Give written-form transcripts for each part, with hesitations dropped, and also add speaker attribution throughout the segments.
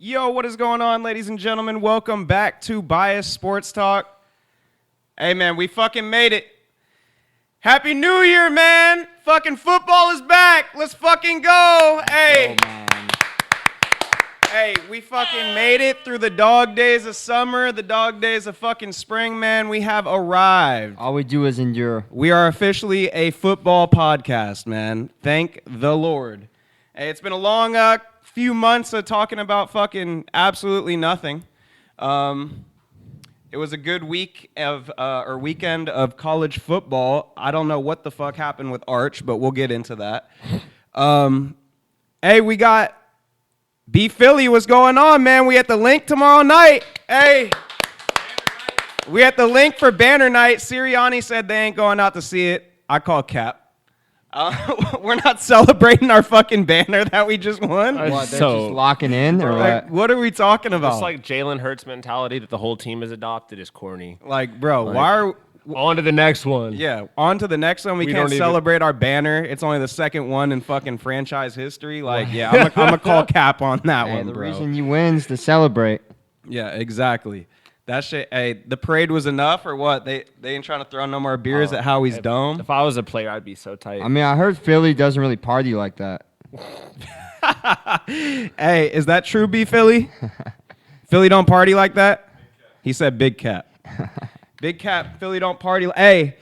Speaker 1: Yo, what is going on, ladies and gentlemen? Welcome back to Bias Sports Talk. Hey, man, we fucking made it. Happy New Year, man. Fucking football is back. Let's fucking go. Hey.
Speaker 2: Oh, man.
Speaker 1: Hey, we fucking made it through the dog days of summer, the dog days of fucking spring, man. We have arrived.
Speaker 2: All we do is endure.
Speaker 1: We are officially a football podcast, man. Thank the Lord. Hey, it's been a long few months of talking about fucking absolutely nothing. It was a good week of or weekend of college football. I don't know what the fuck happened with Arch, but we'll get into that. Hey, we got B Philly. What's going on, man? We at the Link tomorrow night. Hey. We at the Link for Banner Night. Sirianni said they ain't going out to see it. I call cap. We're not celebrating our fucking banner that we just won.
Speaker 2: What, they're just locking in or
Speaker 1: Like,
Speaker 2: what?
Speaker 1: what are we talking about?
Speaker 3: It's like Jalen Hurts mentality that the whole team has adopted is corny.
Speaker 1: Like, bro, why are...
Speaker 3: On to the next one.
Speaker 1: Yeah, on to the next one. We
Speaker 3: We
Speaker 1: can't
Speaker 3: don't even-
Speaker 1: celebrate our banner. It's only the second one in fucking franchise history. Like, yeah, I'm gonna call cap on that
Speaker 2: Hey,
Speaker 1: one,
Speaker 2: the
Speaker 1: bro.
Speaker 2: reason you win is to celebrate.
Speaker 1: Yeah, exactly. That shit. Hey, the parade was enough or what? They ain't trying to throw no more beers at Howie's Dome.
Speaker 3: If I was a player, I'd be so tight.
Speaker 2: I mean, I heard Philly doesn't really party like that.
Speaker 1: Hey, is that true, B Philly? Philly don't party like that? He said big cap. Big cap, Philly don't party. Hey,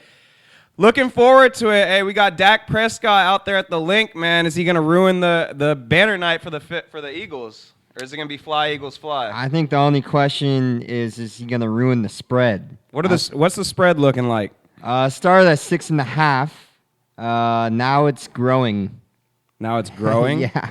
Speaker 1: looking forward to it. Hey, we got Dak Prescott out there at the Link, man. Is he going to ruin the banner night for the Eagles? Or is it going to be fly, Eagles, fly?
Speaker 2: I think the only question is he going to ruin the spread?
Speaker 1: What's the spread looking like?
Speaker 2: Started at 6.5. Now it's growing.
Speaker 1: Now it's growing?
Speaker 2: Yeah.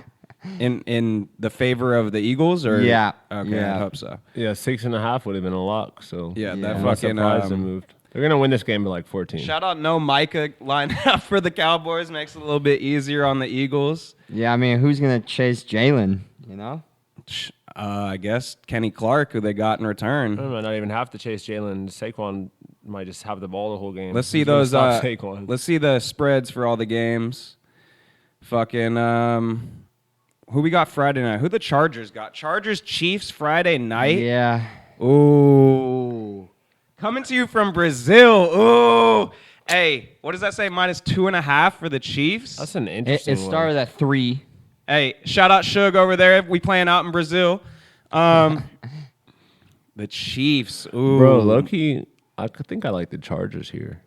Speaker 1: In the favor of the Eagles? Or
Speaker 2: Yeah.
Speaker 1: Okay,
Speaker 2: Yeah.
Speaker 1: I hope so.
Speaker 3: yeah, 6.5 would have been a lock. So
Speaker 1: Yeah,
Speaker 2: Yeah.
Speaker 1: that
Speaker 3: I'm not
Speaker 1: fucking...
Speaker 3: surprised they moved. They're gonna win this game by like 14.
Speaker 1: Shout out No Micah line up for the Cowboys. Makes it a little bit easier on the Eagles.
Speaker 2: Yeah, I mean, who's going to chase Jalen, you know?
Speaker 1: I guess Kenny Clark, who they got in return.
Speaker 3: I might not even have to chase Jalen. Saquon might just have the ball the whole game.
Speaker 1: Let's see
Speaker 3: He's gonna
Speaker 1: those.
Speaker 3: stop Saquon.
Speaker 1: Let's see the spreads for all the games. Fucking who we got Friday night? Who the Chargers got? Chargers Chiefs Friday night.
Speaker 2: Yeah.
Speaker 1: Ooh, coming to you from Brazil. Ooh, hey, what does that say? -2.5 for the Chiefs.
Speaker 3: That's an
Speaker 2: It
Speaker 3: interesting
Speaker 2: started at 3.
Speaker 1: Hey, shout out Suge over there. We playing out in Brazil. The Chiefs. Ooh.
Speaker 3: Bro, low-key, I think I like the Chargers here.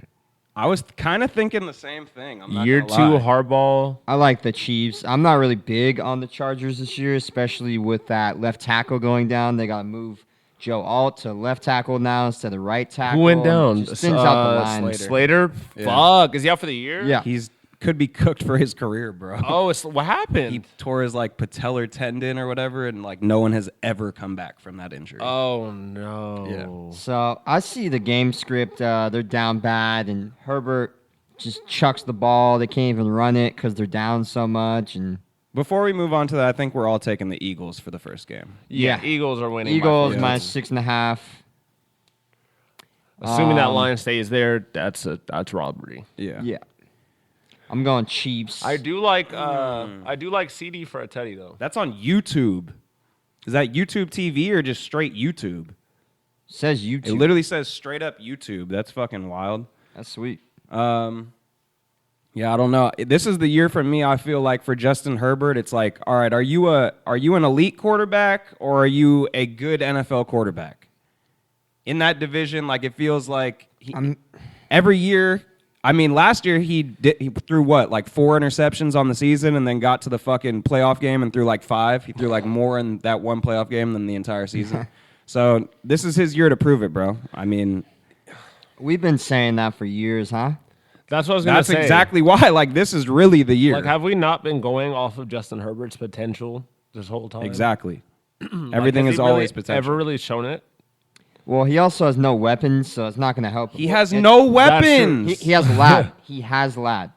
Speaker 1: I was kind of thinking the same thing. I'm not
Speaker 3: Year
Speaker 1: gonna
Speaker 3: 2
Speaker 1: lie.
Speaker 3: hardball.
Speaker 2: I like the Chiefs. I'm not really big on the Chargers this year, especially with that left tackle going down. They got to move Joe Alt to left tackle now instead of right tackle.
Speaker 3: Who went down?
Speaker 2: Just thins out the line.
Speaker 3: Slater.
Speaker 1: Yeah.
Speaker 3: Fuck. Is he out for the year?
Speaker 2: Yeah.
Speaker 1: He's could be cooked for his career, bro.
Speaker 3: Oh, what happened?
Speaker 1: He tore his like patellar tendon or whatever, and like no one has ever come back from that injury.
Speaker 3: Oh no.
Speaker 2: So I see the game script. They're down bad, and Herbert just chucks the ball. They can't even run it because they're down so much. And
Speaker 1: Before we move on to that, I think we're all taking the Eagles for the first game.
Speaker 3: Yeah, Eagles are winning. by
Speaker 2: Eagles
Speaker 3: 14.
Speaker 2: minus 6.5.
Speaker 3: Assuming that line stays there, that's robbery.
Speaker 1: Yeah.
Speaker 2: Yeah. I'm going Chiefs.
Speaker 3: I do like CD for a Teddy though.
Speaker 1: That's on YouTube. Is that YouTube TV or just straight YouTube?
Speaker 2: Says YouTube.
Speaker 1: It literally says straight up YouTube. That's fucking wild.
Speaker 2: That's sweet.
Speaker 1: Yeah, I don't know. This is the year for me. I feel like for Justin Herbert, it's like, all right, are you an elite quarterback or are you a good NFL quarterback? In that division, like it feels like every year. I mean, last year he threw what, like 4 interceptions on the season, and then got to the fucking playoff game and threw like 5. He threw like more in that one playoff game than the entire season. So this is his year to prove it, bro. I mean,
Speaker 2: We've been saying that for years, huh?
Speaker 3: That's what I was gonna
Speaker 1: that's
Speaker 3: say.
Speaker 1: exactly why. Like this is really the year.
Speaker 3: Like, have we not been going off of Justin Herbert's potential this whole time?
Speaker 1: Exactly.
Speaker 3: Like,
Speaker 1: Everything
Speaker 3: has
Speaker 1: is
Speaker 3: he really
Speaker 1: always potential.
Speaker 3: Ever really shown it?
Speaker 2: Well, he also has no weapons, so it's not going to help.
Speaker 1: He has no
Speaker 3: That's true.
Speaker 1: weapons.
Speaker 2: He has Lad. He has Lad.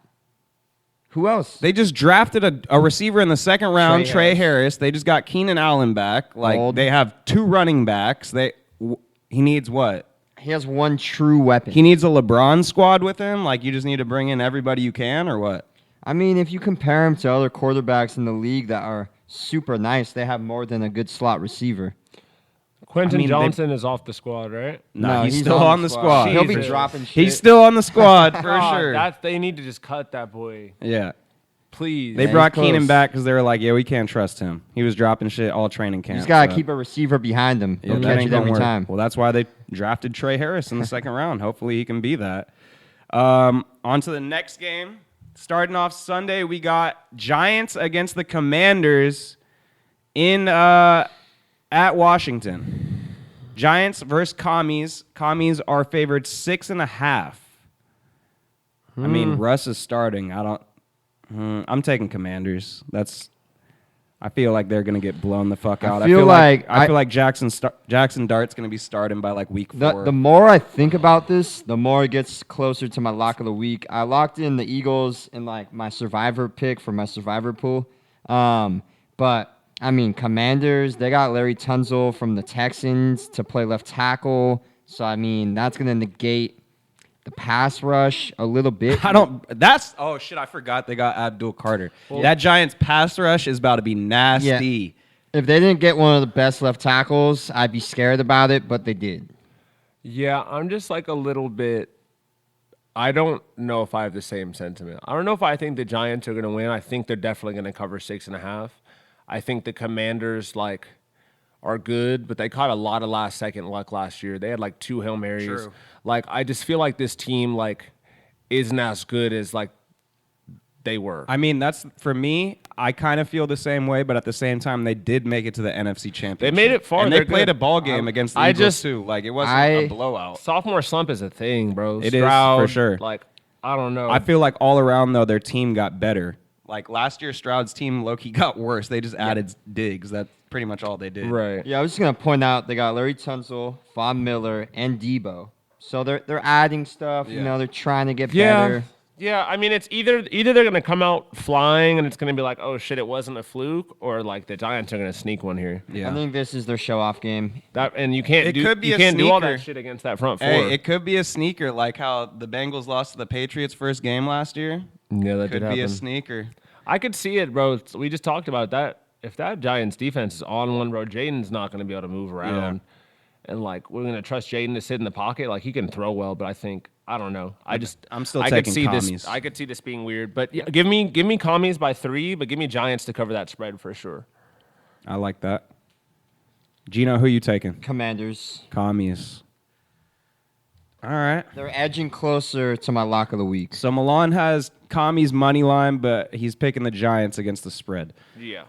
Speaker 2: Who else?
Speaker 1: They just drafted a receiver in the second round,
Speaker 2: Trey
Speaker 1: Trey Harris. They just got Keenan Allen back. Like
Speaker 2: Old.
Speaker 1: they have 2 running backs. He needs what?
Speaker 2: He has one true weapon.
Speaker 1: He needs a LeBron squad with him. Like you just need to bring in everybody you can, or what?
Speaker 2: I mean, if you compare him to other quarterbacks in the league that are super nice. They have more than a good slot receiver.
Speaker 3: Quentin
Speaker 1: I mean,
Speaker 3: Johnson is off the squad, right?
Speaker 1: No, he's still on the squad.
Speaker 2: He'll be
Speaker 3: Jesus.
Speaker 2: dropping shit.
Speaker 1: He's still on the squad for
Speaker 3: God,
Speaker 1: sure.
Speaker 3: They need to just cut that boy,
Speaker 1: Yeah.
Speaker 3: please.
Speaker 1: They
Speaker 2: Yeah,
Speaker 1: brought
Speaker 2: he's
Speaker 1: Keenan
Speaker 2: close.
Speaker 1: back because they were like, yeah, we can't trust him. He was dropping shit all training camp.
Speaker 2: He's got to
Speaker 1: so-
Speaker 2: keep a receiver behind him.
Speaker 1: Yeah,
Speaker 2: He'll
Speaker 1: that
Speaker 2: catch
Speaker 1: ain't
Speaker 2: it
Speaker 1: gonna
Speaker 2: every
Speaker 1: work.
Speaker 2: time.
Speaker 1: Well, that's why they drafted Trey Harris in the second round. Hopefully he can be that. On to the next game. Starting off Sunday, we got Giants against the Commanders in at Washington. Giants versus Commies. Commies are favored 6.5. I mean, Russ is starting. I'm taking Commanders. I feel like they're gonna get blown the fuck out. I
Speaker 2: feel like
Speaker 1: Jackson Dart's gonna be starting by like week 4.
Speaker 2: The more I think about this, the more it gets closer to my lock of the week. I locked in the Eagles in like my survivor pick for my survivor pool. But I mean, Commanders, they got Larry Tunzel from the Texans to play left tackle. So I mean, that's gonna negate the pass rush a little bit.
Speaker 1: Oh shit! I forgot they got Abdul Carter. That Giants pass rush is about to be nasty.
Speaker 2: If they didn't get one of the best left tackles, I'd be scared about it, but they did.
Speaker 3: Yeah, I'm just like a little bit. I don't know if I have the same sentiment. I don't know if I think the Giants are going to win. I think they're definitely going to cover 6.5. I think the Commanders are good, but they caught a lot of last second luck last year. They had like 2 Hail Marys.
Speaker 1: True.
Speaker 3: I just feel like this team isn't as good as they were.
Speaker 1: I mean, that's for me. I kind of feel the same way, but at the same time, they did make it to the NFC Championship.
Speaker 3: They made it far.
Speaker 1: and they
Speaker 3: They're
Speaker 1: played
Speaker 3: good.
Speaker 1: a ball game against the
Speaker 3: I
Speaker 1: Eagles
Speaker 3: just-
Speaker 1: too. Like it wasn't a blowout.
Speaker 3: Sophomore slump is a thing, bro.
Speaker 1: It is,
Speaker 3: Stroud,
Speaker 1: for sure.
Speaker 3: I don't know.
Speaker 1: I feel like all around though, their team got better. Like last year, Stroud's team low-key got worse. They just added Diggs. That's pretty much all they did.
Speaker 3: right.
Speaker 2: Yeah, I was just gonna point out they got Larry Tunsil, Von Miller, and Debo. So they're adding stuff.
Speaker 1: Yeah.
Speaker 2: You know, they're trying to get
Speaker 3: Yeah.
Speaker 2: better.
Speaker 3: Yeah, I mean, it's either they're gonna come out flying and it's gonna be like, oh shit, it wasn't a fluke, or the Giants are gonna sneak one here.
Speaker 1: Yeah.
Speaker 2: I think this is their show-off game.
Speaker 3: And you can't
Speaker 1: It
Speaker 3: do
Speaker 1: could be
Speaker 3: you
Speaker 1: a
Speaker 3: can't do all
Speaker 1: sneaker.
Speaker 3: that shit against that front four.
Speaker 1: Hey, it could be a sneaker, like how the Bengals lost to the Patriots first game last year.
Speaker 3: yeah, that
Speaker 1: Could
Speaker 3: did
Speaker 1: be a
Speaker 3: happen.
Speaker 1: sneaker.
Speaker 3: I could see it, bro. We just talked about that. If that Giants defense is on one, bro, Jaden's not gonna be able to move around. And we're gonna trust Jaden to sit in the pocket. He can throw well, but I don't know.
Speaker 1: I'm still
Speaker 3: I
Speaker 1: taking
Speaker 3: could see
Speaker 1: commies.
Speaker 3: this. I could see this being weird. But yeah, give me commies by 3, but give me Giants to cover that spread for sure.
Speaker 1: I like that. Gino, who you taking?
Speaker 2: Commanders.
Speaker 1: Commies. All right.
Speaker 2: They're edging closer to my lock of the week.
Speaker 1: So Milan has Commies money line, but he's picking the Giants against the spread.
Speaker 3: Yeah.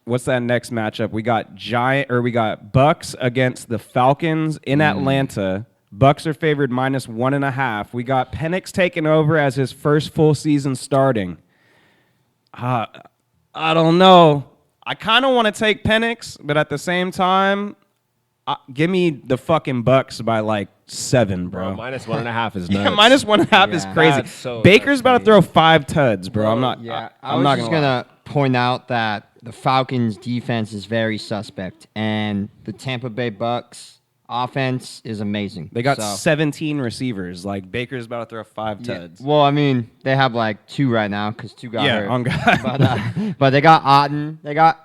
Speaker 1: What's that next matchup? We got Bucks against the Falcons in Atlanta. Bucks are favored -1.5. We got Penix taking over as his first full season starting. I don't know. I kind of want to take Penix, but at the same time, give me the fucking Bucks by 7, bro.
Speaker 3: -1.5 is nuts.
Speaker 1: Yeah, -1.5 is
Speaker 2: Yeah.
Speaker 1: crazy.
Speaker 3: That's so
Speaker 1: Baker's about to
Speaker 3: nuts,
Speaker 1: throw 5 tuds, bro. I'm not.
Speaker 2: Yeah, I
Speaker 1: I'm
Speaker 2: was
Speaker 1: not
Speaker 2: just
Speaker 1: gonna.
Speaker 2: gonna point out that the Falcons' defense is very suspect, and the Tampa Bay Bucks' offense is amazing.
Speaker 1: They got
Speaker 2: So-
Speaker 1: 17 receivers. Baker's about to throw 5
Speaker 2: Yeah,
Speaker 1: tuds.
Speaker 2: well, I mean, they have 2 right now because 2 got hurt.
Speaker 1: on God.
Speaker 2: But they got Otten, they got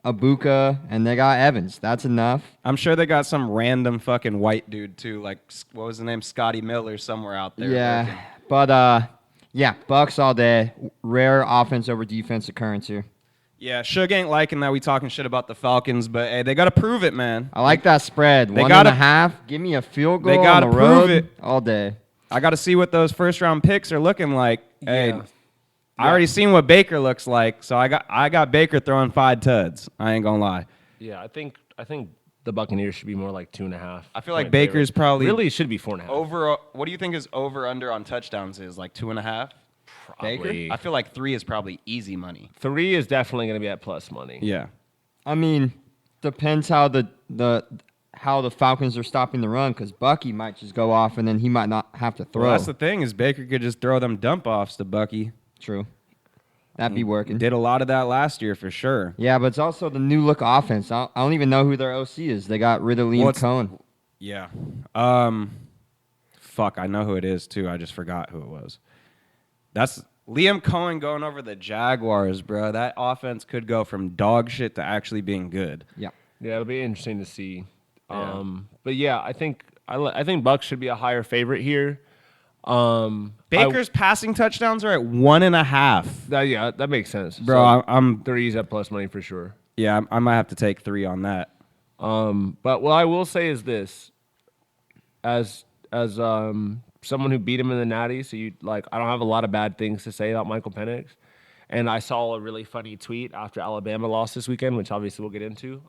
Speaker 2: Abuka, and they got Evans. That's enough.
Speaker 1: I'm sure they got some random fucking white dude too. What was the name? Scotty Miller somewhere out there.
Speaker 2: Yeah,
Speaker 1: lurking.
Speaker 2: but yeah, Bucks all day. Rare offense over defense occurrence here.
Speaker 1: Yeah, Suge ain't liking that we talking shit about the Falcons, but hey, they got to prove it, man.
Speaker 2: I like that spread.
Speaker 1: They
Speaker 2: 1.5. Give me a field goal
Speaker 1: They
Speaker 2: on
Speaker 1: gotta
Speaker 2: the
Speaker 1: prove
Speaker 2: road
Speaker 1: it.
Speaker 2: all day.
Speaker 1: I got to see what those first round picks are looking like. Hey,
Speaker 3: Yeah.
Speaker 1: I already seen what Baker looks like, so I got Baker throwing 5 tuds. I ain't gonna lie.
Speaker 3: Yeah, I think the Buccaneers should be more like 2.5.
Speaker 1: I feel like
Speaker 3: point
Speaker 1: Baker's
Speaker 3: favorite.
Speaker 1: probably
Speaker 3: really should be 4.5.
Speaker 1: over. What do you think is over under on touchdowns is 2.5?
Speaker 3: Probably.
Speaker 1: I feel like 3 is probably easy money.
Speaker 3: 3 is definitely going to be at plus money.
Speaker 1: Yeah.
Speaker 2: I mean, depends how how the Falcons are stopping the run, because Bucky might just go off and then he might not have to throw.
Speaker 1: Well, that's the thing is Baker could just throw them dump offs to Bucky.
Speaker 2: True. That'd be working.
Speaker 1: Did a lot of that last year for sure.
Speaker 2: Yeah, but it's also the new look offense. I don't even know who their OC is. They got rid of Liam
Speaker 1: Well, it's-
Speaker 2: Cohen.
Speaker 1: Yeah. Fuck, I know who it is too. I just forgot who it was. Liam Cohen going over the Jaguars, bro. That offense could go from dog shit to actually being good.
Speaker 2: Yeah.
Speaker 3: Yeah, it'll be interesting to see.
Speaker 1: Yeah.
Speaker 3: But yeah, I think Bucks should be a higher favorite here.
Speaker 1: Baker's passing touchdowns are at 1.5.
Speaker 3: That makes sense,
Speaker 1: Bro,
Speaker 3: So,
Speaker 1: I'm
Speaker 3: 3's at plus money for sure.
Speaker 1: yeah, I might have to take 3 on that.
Speaker 3: But what I will say is this: as someone who beat him in the Natty, so I don't have a lot of bad things to say about Michael Penix. And I saw a really funny tweet after Alabama lost this weekend, which obviously we'll get into.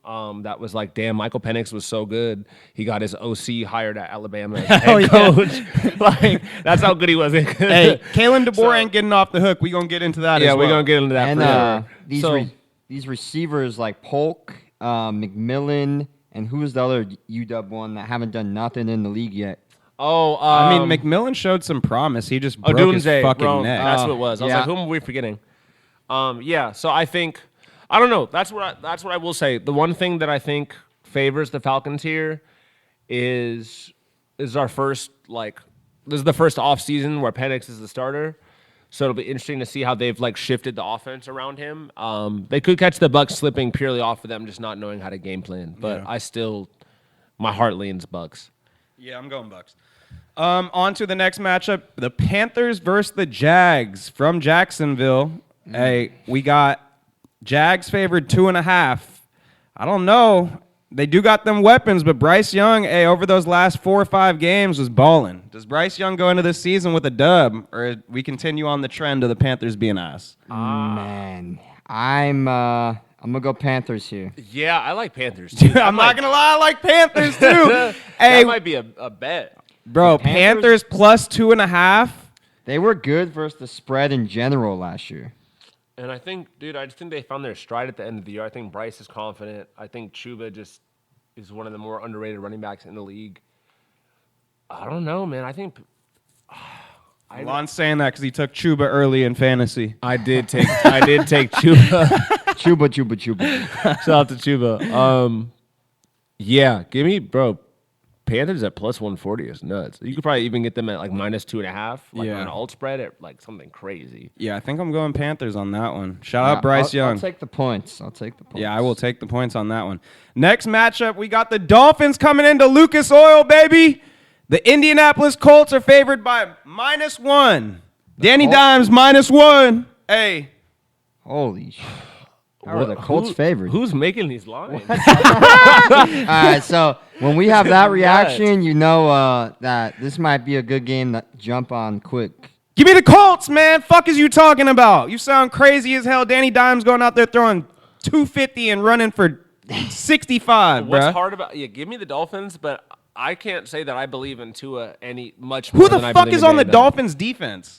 Speaker 3: That was like, damn, Michael Penix was so good. He got his OC hired at Alabama as head coach. Like, that's how good he was.
Speaker 1: Hey, Kalen DeBoer ain't getting off the hook. We gonna get into that.
Speaker 3: Yeah,
Speaker 1: as well.
Speaker 3: we're going to get into that
Speaker 2: And
Speaker 3: for sure.
Speaker 2: these receivers like Polk, McMillan, and who's the other UW one that haven't done nothing in the league yet?
Speaker 1: I mean, McMillan showed some promise. He just broke his
Speaker 3: Doomsday,
Speaker 1: fucking
Speaker 3: bro.
Speaker 1: neck.
Speaker 3: That's what it was. I was
Speaker 2: yeah.
Speaker 3: like, whom are we forgetting? Yeah, so I think I don't know. That's what I will say. The one thing that I think favors the Falcons here is our first this is the first off season where Penix is the starter. So it'll be interesting to see how they've shifted the offense around him. They could catch the Bucks slipping purely off of them just not knowing how to game plan. But my heart leans Bucks.
Speaker 1: Yeah, I'm going Bucks. On to the next matchup: the Panthers versus the Jags from Jacksonville. Hey, we got Jags favored 2.5. I don't know. They do got them weapons, but Bryce Young, over those last 4 or 5 games was balling. Does Bryce Young go into this season with a dub, or we continue on the trend of the Panthers being ass?
Speaker 2: Man, I'm gonna go Panthers here.
Speaker 3: Yeah, I like Panthers too.
Speaker 1: I'm not gonna lie, I like Panthers too.
Speaker 3: That
Speaker 1: Hey,
Speaker 3: might be a bet.
Speaker 1: bro,
Speaker 2: The
Speaker 1: Panthers plus 2.5.
Speaker 2: They were good versus the spread in general last year.
Speaker 3: And I think, dude, I just think they found their stride at the end of the year. I think Bryce is confident. I think Chuba just is one of the more underrated running backs in the league. I don't know, man. I think
Speaker 1: Lon's saying that because he took Chuba early in fantasy.
Speaker 3: I did take Chuba.
Speaker 2: Chuba.
Speaker 3: Shout out to Chuba. Yeah, give me, bro. Panthers at plus 140 is nuts. You could probably even get them at minus 2.5, on an alt spread at something crazy.
Speaker 1: Yeah, I think I'm going Panthers on that one. Shout out Bryce Young.
Speaker 2: I'll take the points.
Speaker 1: Yeah, I will take the points on that one. Next matchup, we got the Dolphins coming into Lucas Oil, baby. The Indianapolis Colts are favored by -1. Danny Dimes -1. Hey.
Speaker 2: Holy shit. How are the Colts favored?
Speaker 3: Who's making these lines?
Speaker 2: All right, so when we have that
Speaker 3: Nuts.
Speaker 2: reaction, you know that this might be a good game to jump on quick.
Speaker 1: Give me the Colts, man. Fuck is you talking about? You sound crazy as hell. Danny Dimes going out there throwing 250 and running for 65,
Speaker 3: What's
Speaker 1: bruh.
Speaker 3: hard about give me the Dolphins, but I can't say that I believe in Tua any much more
Speaker 1: Who the
Speaker 3: than I
Speaker 1: fuck
Speaker 3: believe
Speaker 1: is
Speaker 3: in
Speaker 1: on the
Speaker 3: Danny Dimes.
Speaker 1: Dolphins defense?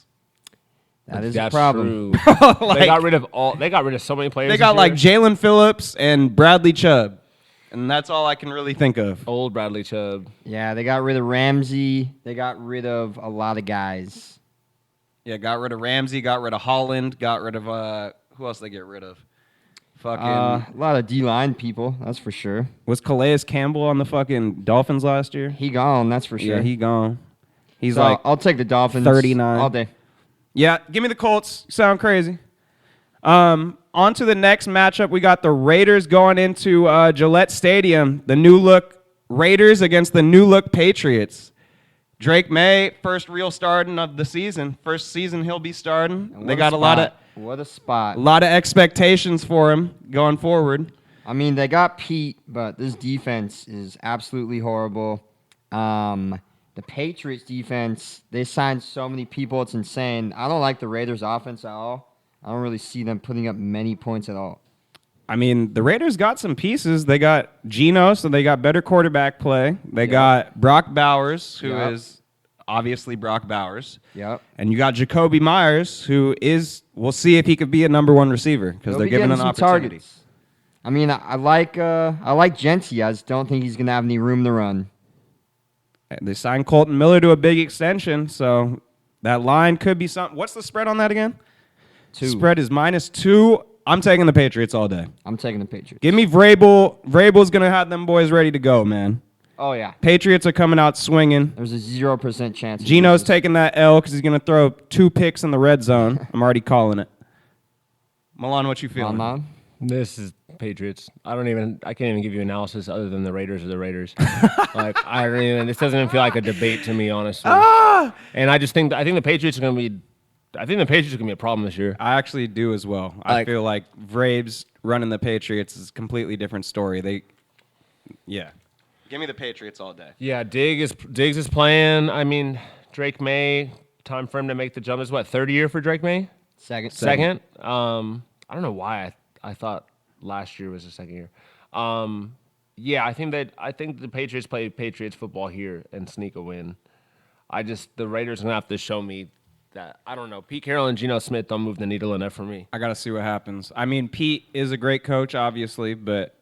Speaker 2: That is
Speaker 3: That's
Speaker 2: a problem.
Speaker 3: true.
Speaker 1: Like,
Speaker 3: They got rid of so many players.
Speaker 1: they got
Speaker 3: this year.
Speaker 1: Jalen Phillips and Bradley Chubb. And that's all I can really think of.
Speaker 3: Old Bradley Chubb.
Speaker 2: Yeah, they got rid of Ramsey. They got rid of a lot of guys.
Speaker 1: Yeah, got rid of Ramsey, got rid of Holland, got rid of who else they get rid of? Fucking
Speaker 2: A lot of D-line people, that's for sure.
Speaker 1: was Calais Campbell on the fucking Dolphins last year?
Speaker 2: He gone, that's for sure.
Speaker 1: Yeah, he gone. He's
Speaker 2: So
Speaker 1: like
Speaker 2: I'll take the Dolphins
Speaker 1: 39.
Speaker 2: all day.
Speaker 1: yeah, give me the Colts. You sound crazy. On to the next matchup. We got the Raiders going into Gillette Stadium. The new look Raiders against the new look Patriots. Drake May, first real starting of the season. First season he'll be starting.
Speaker 2: And
Speaker 1: They
Speaker 2: what
Speaker 1: got a lot of
Speaker 2: spot.
Speaker 1: expectations for him going forward.
Speaker 2: I mean, they got Pete, but this defense is absolutely horrible. The Patriots defense, they signed so many people, it's insane. I don't like the Raiders offense at all. I don't really see them putting up many points at all.
Speaker 1: I mean, the Raiders got some pieces. They got Geno, so they got better quarterback play. They got Brock Bowers, who is obviously Brock Bowers.
Speaker 2: Yep.
Speaker 1: And you got Jacoby Myers, who is, we'll see if he could be a number 1 receiver because
Speaker 2: They'll
Speaker 1: they're
Speaker 2: be
Speaker 1: giving
Speaker 2: getting
Speaker 1: an
Speaker 2: some
Speaker 1: opportunity.
Speaker 2: targets. I mean, I like Genty. I just don't think he's going to have any room to run.
Speaker 1: They signed Colton Miller to a big extension, so that line could be something. What's the spread on that again?
Speaker 2: 2.
Speaker 1: Spread is -2. I'm taking the Patriots all day.
Speaker 2: I'm taking the Patriots.
Speaker 1: Give me Vrabel. Vrabel's going to have them boys ready to go, man.
Speaker 2: Oh yeah.
Speaker 1: Patriots are coming out swinging.
Speaker 2: There's a 0% chance. he
Speaker 1: Geno's
Speaker 2: loses.
Speaker 1: taking that L because he's going to throw 2 picks in the red zone. I'm already calling it. Milan, what you feeling?
Speaker 2: Milan?
Speaker 3: This is Patriots. I can't even give you analysis other than the Raiders are the Raiders. Like I don't even. This doesn't even feel like a debate to me, honestly. And I think the Patriots are going to be. I think the Patriots are going to be a problem this year.
Speaker 1: I actually do as well. I
Speaker 3: Like-
Speaker 1: feel like Vrabes running the Patriots is a completely different story. Yeah. Give me the Patriots all day.
Speaker 3: Yeah, Diggs is playing. I mean, Drake May. Time for him to make the jump. Is what, third year for Drake May?
Speaker 2: Second.
Speaker 3: Second. I don't know why I thought last year was the second year. Yeah, I think the Patriots play Patriots football here and sneak a win. The Raiders are gonna have to show me that. I don't know. Pete Carroll and Geno Smith don't move the needle enough for me.
Speaker 1: I got to see what happens. I mean, Pete is a great coach, obviously, but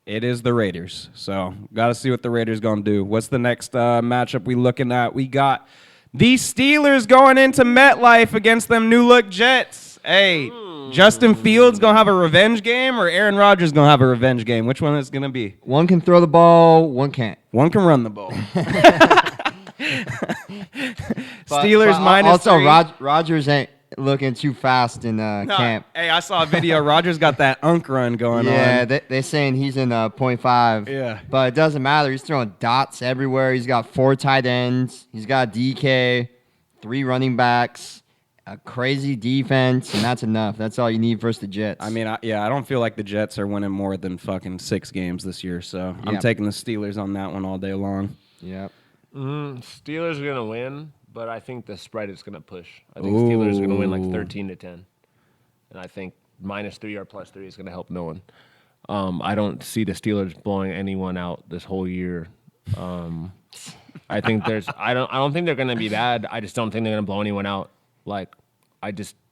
Speaker 1: it is the Raiders. So, got to see what the Raiders going to do. What's the next matchup we looking at? We got the Steelers going into MetLife against them new look Jets. Hey, Justin Fields going to have a revenge game or Aaron Rodgers going to have a revenge game? Which one is going to be?
Speaker 2: One can throw the ball, one can't.
Speaker 1: One can run the ball.
Speaker 2: But-
Speaker 1: Steelers
Speaker 2: but
Speaker 1: minus
Speaker 2: also,
Speaker 1: 3.
Speaker 2: Rodgers ain't looking too fast in
Speaker 1: No,
Speaker 2: camp.
Speaker 1: Hey, I saw a video. Rodgers got that unk run going
Speaker 2: Yeah,
Speaker 1: on.
Speaker 2: they're saying he's in 0.5.
Speaker 1: Yeah.
Speaker 2: But it doesn't matter. He's throwing dots everywhere. He's got 4 tight ends. He's got DK, 3 running backs, a crazy defense, and that's enough. That's all you need versus the Jets.
Speaker 1: I mean, I don't feel like the Jets are winning more than fucking 6 games this year, so I'm
Speaker 2: Yep.
Speaker 1: taking the Steelers on that one all day long.
Speaker 2: Yep.
Speaker 3: Steelers are gonna win, but I think the spread is gonna push. I think Steelers are gonna win like
Speaker 1: Ooh.
Speaker 3: 13-10, and I think -3 or +3 is gonna help no one. I don't see the Steelers blowing anyone out this whole year. I think I don't think they're gonna be bad. I just don't think they're gonna blow anyone out. Like,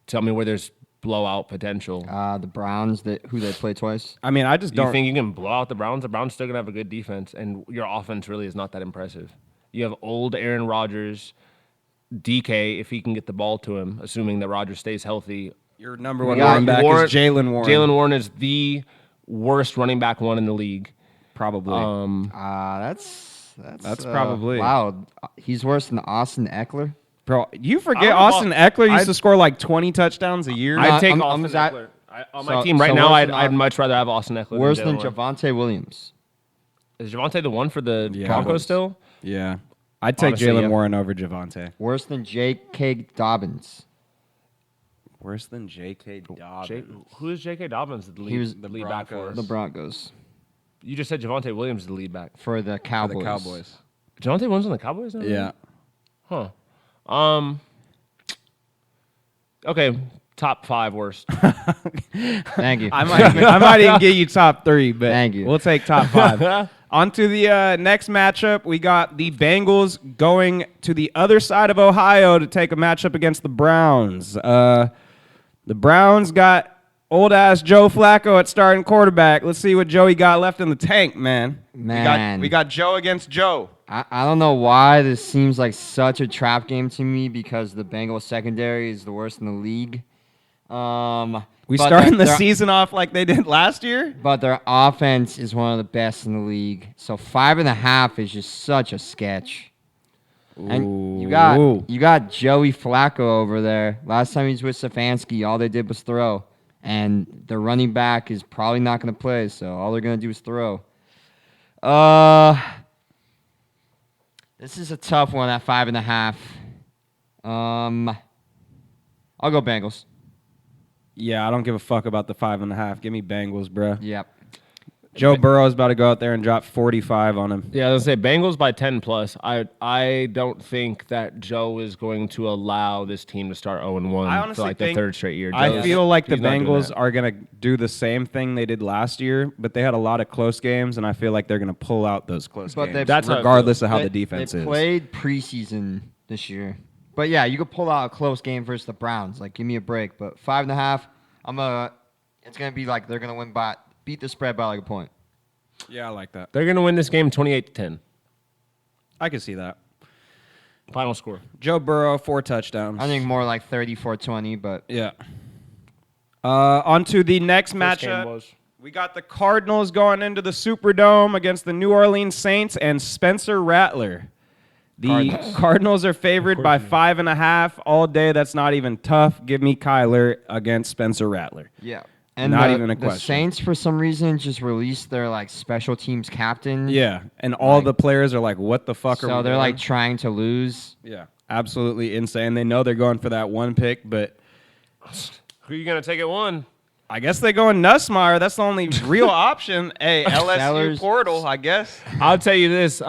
Speaker 3: tell me where there's blowout potential.
Speaker 2: The Browns, who they play twice.
Speaker 1: I mean, I just
Speaker 3: Do you
Speaker 1: don't
Speaker 3: think you can blow out the Browns? The Browns still gonna have a good defense, and your offense really is not that impressive. You have old Aaron Rodgers, DK if he can get the ball to him, assuming that Rodgers stays healthy.
Speaker 1: your number one
Speaker 2: got
Speaker 1: running back is Jalen Warren.
Speaker 3: Jalen Warren is the worst running back one in the league.
Speaker 1: probably.
Speaker 2: That's
Speaker 1: probably-
Speaker 2: wow. He's worse than Austin Eckler.
Speaker 1: Bro, you
Speaker 3: I
Speaker 1: forget
Speaker 3: don't know
Speaker 1: Austin
Speaker 3: about-
Speaker 1: Eckler used
Speaker 3: I'd-
Speaker 1: to score like 20 touchdowns a year.
Speaker 3: I'd take
Speaker 2: I'm-
Speaker 3: Austin
Speaker 2: I'm-
Speaker 3: Eckler. On my
Speaker 2: so-
Speaker 3: team right
Speaker 2: so
Speaker 3: now,
Speaker 2: worse
Speaker 3: I'd
Speaker 2: than-
Speaker 3: much rather have Austin Eckler
Speaker 2: Worse
Speaker 3: than
Speaker 2: than
Speaker 3: Jalen Warren.
Speaker 2: Javante Williams.
Speaker 3: Is Javante the one for the
Speaker 1: Yeah.
Speaker 3: Broncos still?
Speaker 1: yeah. I'd take
Speaker 3: Honestly,
Speaker 1: Jalen
Speaker 3: yeah.
Speaker 1: Warren over Javante.
Speaker 2: Worse than J.K. Dobbins.
Speaker 1: Worse than J.K. Dobbins.
Speaker 3: Who is J.K. Dobbins? The lead,
Speaker 2: He was
Speaker 3: the lead back for
Speaker 1: Broncos.
Speaker 3: us?
Speaker 2: The Broncos.
Speaker 3: You just said Javante Williams is the lead back.
Speaker 2: For the
Speaker 1: For
Speaker 2: Cowboys.
Speaker 1: the Cowboys.
Speaker 3: Javante Williams on the Cowboys now?
Speaker 1: Yeah.
Speaker 3: Huh. Okay, top 5 worst.
Speaker 2: Thank you.
Speaker 1: I might even give you top 3, but
Speaker 2: Thank you.
Speaker 1: we'll take top 5. On to the next matchup. We got the Bengals going to the other side of Ohio to take a matchup against the Browns. The Browns got old-ass Joe Flacco at starting quarterback. Let's see what Joey got left in the tank, man.
Speaker 2: Man.
Speaker 1: We got Joe against Joe.
Speaker 2: I don't know why this seems like such a trap game to me because the Bengals secondary is the worst in the league.
Speaker 1: We
Speaker 2: but
Speaker 1: starting the
Speaker 2: their-
Speaker 1: season off like they did last year?
Speaker 2: But their offense is one of the best in the league. So 5.5 is just such a sketch. And you got Joey Flacco over there. Last time he was with Stefanski, all they did was throw. And their running back is probably not going to play, so all they're going to do is throw. This is a tough one at 5.5. I'll go Bengals.
Speaker 1: Yeah, I don't give a fuck about the 5.5. Give me Bengals, bro.
Speaker 2: Yep.
Speaker 1: Joe Burrow's about to go out there and drop 45 on him.
Speaker 3: Yeah, I was gonna say Bengals by 10 plus. I don't think that Joe is going to allow this team to start 0-1
Speaker 1: I
Speaker 3: for
Speaker 1: honestly
Speaker 3: like the
Speaker 1: think-
Speaker 3: third straight year.
Speaker 1: I
Speaker 3: Joe's-
Speaker 1: feel like the
Speaker 3: he's not doing
Speaker 1: Bengals
Speaker 3: that.
Speaker 1: are going to do the same thing they did last year, but they had a lot of close games, and I feel like they're going to pull out those close
Speaker 2: But
Speaker 1: games,
Speaker 2: they-
Speaker 3: That's how I feel.
Speaker 1: regardless of how
Speaker 2: They-
Speaker 1: the defense
Speaker 2: they
Speaker 1: is.
Speaker 2: played preseason this year. But yeah, you could pull out a close game versus the Browns. Like, give me a break. But 5.5, it's gonna be like they're gonna beat the spread by like a point.
Speaker 1: Yeah, I like that.
Speaker 3: They're gonna win this game 28-10.
Speaker 1: I can see that.
Speaker 3: Final score.
Speaker 1: Joe Burrow, 4 touchdowns.
Speaker 2: I think more like 34-20, but
Speaker 1: Yeah. On to the next
Speaker 3: First game
Speaker 1: matchup.
Speaker 3: was.
Speaker 1: We got the Cardinals going into the Superdome against the New Orleans Saints and Spencer Rattler. The Cardinals are favored by 5.5 all day. That's not even tough. Give me Kyler against Spencer Rattler.
Speaker 2: Yeah. And
Speaker 1: Not
Speaker 2: the,
Speaker 1: even a
Speaker 2: the
Speaker 1: question.
Speaker 2: Saints, for some reason, just released their like special teams captain.
Speaker 1: Yeah, and all
Speaker 2: Like-
Speaker 1: the players are like, "What the fuck are we
Speaker 2: So they're
Speaker 1: doing?"
Speaker 2: like trying to lose.
Speaker 1: Yeah, absolutely insane. They know they're going for that one pick, but
Speaker 3: Who are you gonna take at one?
Speaker 1: I guess they go in Nussmeier. That's the only real option. Hey, LSU
Speaker 2: Sellers.
Speaker 1: portal, I guess.
Speaker 3: I'll tell you this.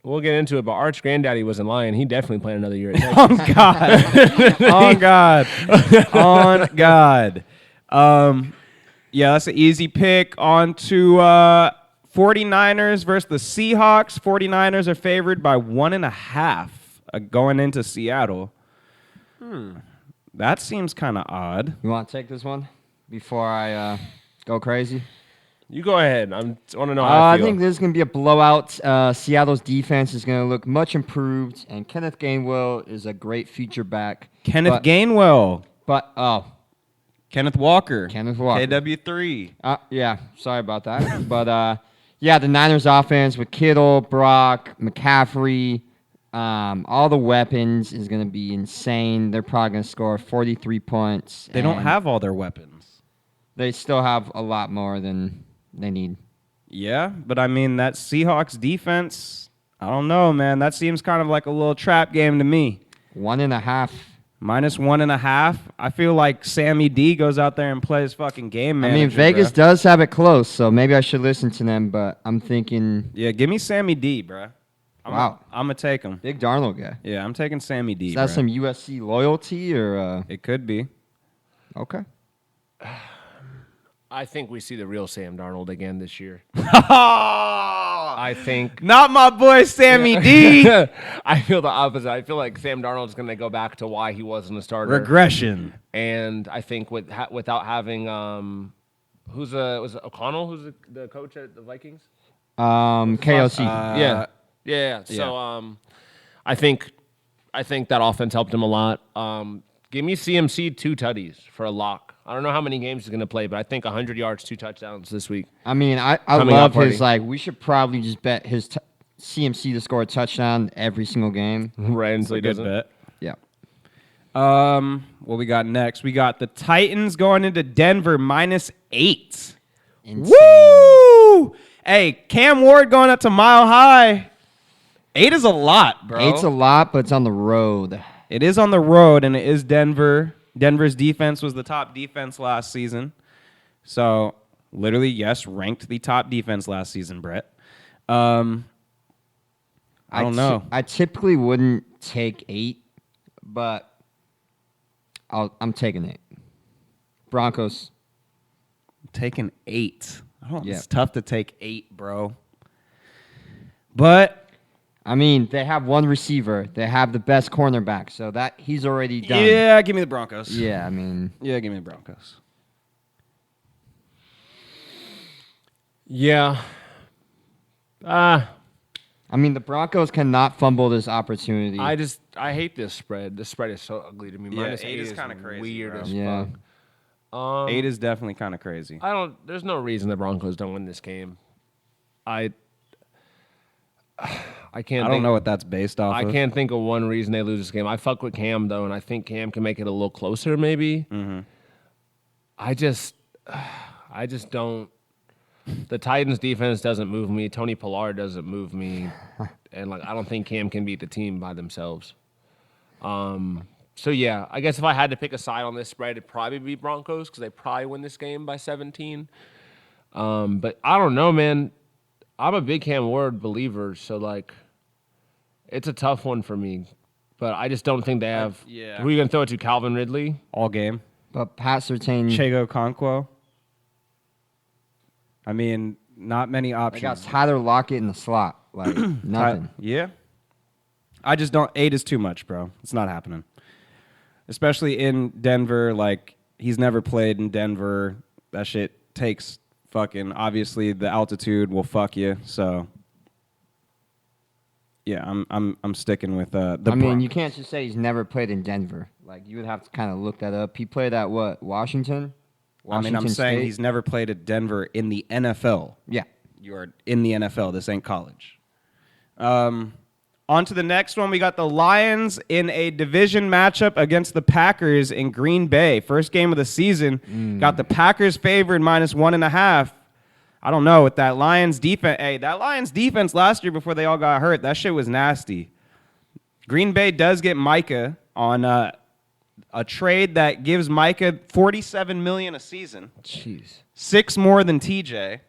Speaker 3: We'll get into it, but Arch Granddaddy wasn't lying. He definitely playing another year at Texas.
Speaker 1: On God. On God. On God. Yeah, that's an easy pick. On to 49ers versus the Seahawks. 49ers are favored by 1.5 going into Seattle. That seems kind of odd.
Speaker 2: You want to take this one before I go crazy?
Speaker 3: You go ahead. I want to know how I
Speaker 2: I
Speaker 3: feel.
Speaker 2: think this is going to be a blowout. Seattle's defense is going to look much improved, and Kenneth Gainwell is a great future back.
Speaker 1: Kenneth
Speaker 2: But-
Speaker 1: Gainwell.
Speaker 2: But,
Speaker 1: Kenneth Walker.
Speaker 2: Kenneth Walker.
Speaker 1: KW3.
Speaker 2: Yeah, sorry about that. But, yeah, the Niners offense with Kittle, Brock, McCaffrey, all the weapons is going to be insane. They're probably going to score 43 points.
Speaker 1: They don't
Speaker 2: and
Speaker 1: have all their weapons.
Speaker 2: They still have a lot more than they need.
Speaker 1: Yeah, but I mean, that Seahawks defense, I don't know, man. That seems kind of like a little trap game to me.
Speaker 2: 1.5.
Speaker 1: Minus 1.5. I feel like Sammy D goes out there and plays fucking game
Speaker 2: I
Speaker 1: manager.
Speaker 2: mean, Vegas
Speaker 1: bruh.
Speaker 2: does have it close, so maybe I should listen to them, but I'm thinking
Speaker 1: Yeah, give me Sammy D, bruh.
Speaker 2: Wow.
Speaker 1: I'm going to take him.
Speaker 2: big Darnold guy.
Speaker 1: Yeah, I'm taking Sammy D,
Speaker 2: Is that
Speaker 1: bruh.
Speaker 2: some USC loyalty or
Speaker 1: It could be.
Speaker 2: okay?
Speaker 3: I think we see the real Sam Darnold again this year.
Speaker 1: Not
Speaker 3: I think.
Speaker 1: my boy Sammy D.
Speaker 3: I feel the opposite. I feel like Sam Darnold's going to go back to why he wasn't a starter.
Speaker 1: Regression.
Speaker 3: And I think without having was it O'Connell who's the coach at the Vikings?
Speaker 2: KOC.
Speaker 3: Yeah. So I think that offense helped him a lot. Give me CMC 2 tutties for a lock. I don't know how many games he's going to play, but I think 100 yards, 2 touchdowns this week.
Speaker 2: I mean, I
Speaker 3: Coming
Speaker 2: love
Speaker 3: up
Speaker 2: his
Speaker 3: party.
Speaker 2: we should probably just bet his CMC to score a touchdown every single game.
Speaker 3: Right, and
Speaker 1: That's
Speaker 3: so
Speaker 1: a
Speaker 3: he
Speaker 1: good
Speaker 3: doesn't.
Speaker 2: Yeah.
Speaker 1: What we got next? We got the Titans going into Denver -8.
Speaker 2: Insane.
Speaker 1: Woo! Hey, Cam Ward going up to Mile High. 8 is a lot, bro.
Speaker 2: 8's a lot, but it's on the road.
Speaker 1: It is on the road, and it is Denver. Denver's defense was the top defense last season. So, literally, yes, ranked the top defense last season, Brett. I don't know.
Speaker 2: I typically wouldn't take 8, but I'm taking 8. Broncos.
Speaker 1: Taking 8.
Speaker 2: Yeah.
Speaker 1: It's tough to take 8, bro. But
Speaker 2: I mean, they have one receiver. They have the best cornerback, so that he's already done.
Speaker 1: yeah, give me the Broncos.
Speaker 2: Yeah, I mean,
Speaker 1: Yeah, give me the Broncos.
Speaker 3: Yeah.
Speaker 2: the Broncos cannot fumble this opportunity.
Speaker 3: I hate this spread. This spread is so ugly to me.
Speaker 1: Yeah,
Speaker 3: Minus
Speaker 1: 8 is kinda crazy,
Speaker 3: weird
Speaker 1: bro.
Speaker 3: as
Speaker 2: Yeah.
Speaker 3: fuck.
Speaker 1: 8 is definitely kind of crazy.
Speaker 3: There's no reason the Broncos don't win this game. I can't.
Speaker 1: I don't know what that's based off
Speaker 3: I
Speaker 1: of.
Speaker 3: can't think of one reason they lose this game. I fuck with Cam though, and I think Cam can make it a little closer. Maybe.
Speaker 1: Mm-hmm.
Speaker 3: I just don't. The Titans defense doesn't move me. Tony Pollard doesn't move me, and I don't think Cam can beat the team by themselves. So yeah, I guess if I had to pick a side on this spread, it'd probably be Broncos because they probably win this game by 17. But I don't know, man. I'm a big Cam Ward believer, so it's a tough one for me. But I just don't think they have.
Speaker 1: yeah.
Speaker 3: Who are you gonna throw it to? Calvin Ridley?
Speaker 1: All game.
Speaker 2: but Pat Surtain,
Speaker 1: Chego Conquo. I mean, not many
Speaker 2: they
Speaker 1: options.
Speaker 2: got Tyler Lockett in the slot. Like, nothing.
Speaker 1: Yeah. I just don't. 8 is too much, bro. It's not happening. Especially in Denver. He's never played in Denver. That shit takes fucking. Obviously, the altitude will fuck you. So, yeah, I'm sticking with the.
Speaker 2: I mean,
Speaker 1: Broncos.
Speaker 2: you can't just say he's never played in Denver. You would have to kind of look that up. He played at what? Washington?
Speaker 1: I mean, I'm
Speaker 2: Washington
Speaker 1: saying
Speaker 2: State.
Speaker 1: he's never played at Denver in the NFL.
Speaker 2: Yeah.
Speaker 1: You're in the NFL. This ain't college. On to the next one. We got the Lions in a division matchup against the Packers in Green Bay. First game of the season. Got the Packers favored -1.5. I don't know with that Lions defense. Hey, that Lions defense last year before they all got hurt, that shit was nasty. Green Bay does get Micah on a trade that gives Micah $47 million a season,
Speaker 3: Jeez.
Speaker 1: 6 more than TJ.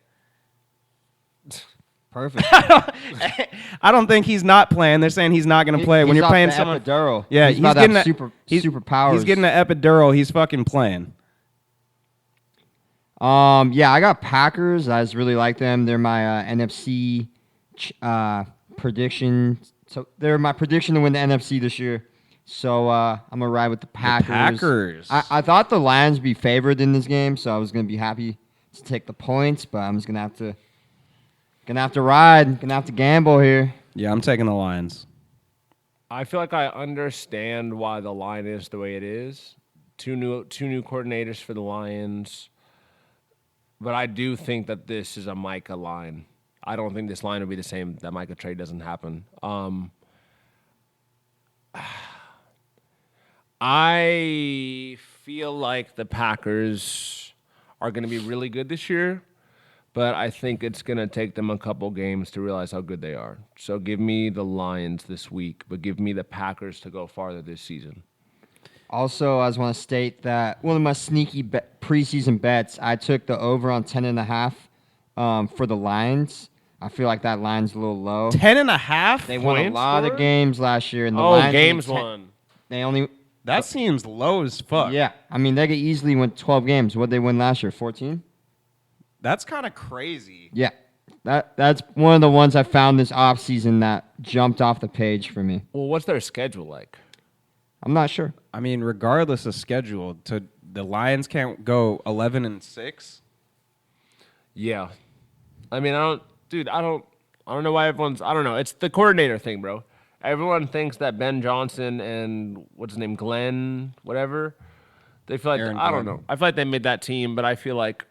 Speaker 2: Perfect.
Speaker 1: I don't think he's not playing. They're saying he's not going to play. When
Speaker 2: He's
Speaker 1: you're
Speaker 2: off
Speaker 1: paying
Speaker 2: the
Speaker 1: someone,
Speaker 2: epidural.
Speaker 1: yeah,
Speaker 2: he's about to
Speaker 1: getting
Speaker 2: have superpowers.
Speaker 1: He's getting an epidural. He's fucking playing.
Speaker 2: Yeah, I got Packers. I just really like them. They're my NFC prediction. So they're my prediction to win the NFC this year. So I'm gonna ride with the Packers.
Speaker 1: Packers.
Speaker 2: I thought the Lions would be favored in this game, so I was gonna be happy to take the points, but I'm just gonna have to ride. Gonna have to gamble here.
Speaker 1: Yeah, I'm taking the Lions.
Speaker 3: I feel like I understand why the line is the way it is. Two new coordinators for the Lions. But I do think that this is a Micah line. I don't think this line will be the same. That Micah trade doesn't happen. I feel like the Packers are going to be really good this year, but I think it's going to take them a couple games to realize how good they are. So give me the Lions this week, but give me the Packers to go farther this season.
Speaker 2: Also, I just want to state that one of my sneaky preseason bets, I took the over on 10.5 for the Lions. I feel like that line's a little low.
Speaker 1: 10.5.
Speaker 2: They won a
Speaker 3: Points
Speaker 2: lot
Speaker 3: for
Speaker 2: of
Speaker 3: it?
Speaker 2: games last year, and the Lions
Speaker 3: games
Speaker 2: only
Speaker 3: won.
Speaker 2: They only
Speaker 1: That seems low as fuck.
Speaker 2: yeah. I mean, they could easily win 12 games. What did they win last year? 14.
Speaker 1: That's kind of crazy.
Speaker 2: Yeah, that's one of the ones I found this offseason that jumped off the page for me.
Speaker 3: Well, what's their schedule like?
Speaker 2: I'm not sure.
Speaker 1: I mean, regardless of schedule, the Lions can't go 11-6.
Speaker 3: Yeah. I mean, I don't know why everyone's, I don't know. It's the coordinator thing, bro. Everyone thinks that Ben Johnson and what's his name, Glenn, whatever, they feel like,
Speaker 1: Aaron
Speaker 3: I don't
Speaker 1: Glenn.
Speaker 3: know. I feel like they made that team, but I feel like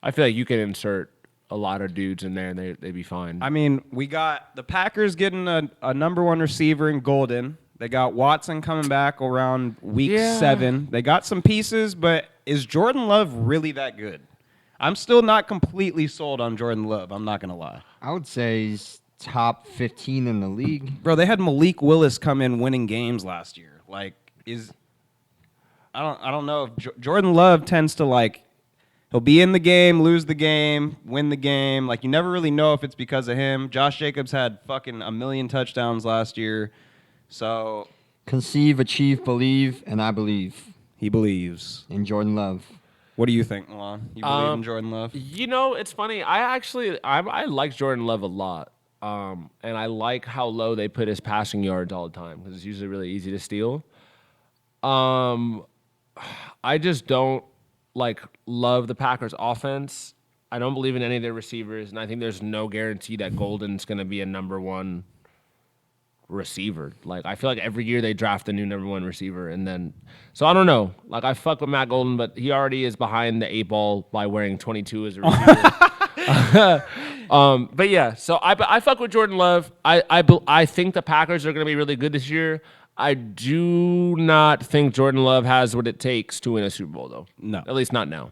Speaker 3: you can insert a lot of dudes in there and they'd be fine.
Speaker 1: I mean, we got the Packers getting a number one receiver in Golden. They got Watson coming back around week 7. They got some pieces, but is Jordan Love really that good? I'm still not completely sold on Jordan Love. I'm not going to lie.
Speaker 2: I would say he's top 15 in the league.
Speaker 1: Bro, they had Malik Willis come in winning games last year. Like, I don't know if Jordan Love tends to like, he'll be in the game, lose the game, win the game. Like, you never really know if it's because of him. Josh Jacobs had fucking 1 million touchdowns last year. So
Speaker 2: Conceive, achieve, believe, and I believe
Speaker 1: he believes.
Speaker 2: in Jordan Love.
Speaker 1: What do you think, Milan? You believe in Jordan Love?
Speaker 3: You know, it's funny. I like Jordan Love a lot. And I like how low they put his passing yards all the time because it's usually really easy to steal. I just don't love the Packers offense. I don't believe in any of their receivers, and I think there's no guarantee that Golden's going to be a number one receiver. Like, I feel like every year they draft a new number one receiver, and then so I don't know. Like, I fuck with Matt Golden, but he already is behind the 8 ball by wearing 22 as a receiver. But yeah, so I fuck with Jordan Love. I think the Packers are going to be really good this year. I do not think Jordan Love has what it takes to win a Super Bowl, though.
Speaker 1: No.
Speaker 3: At least not now.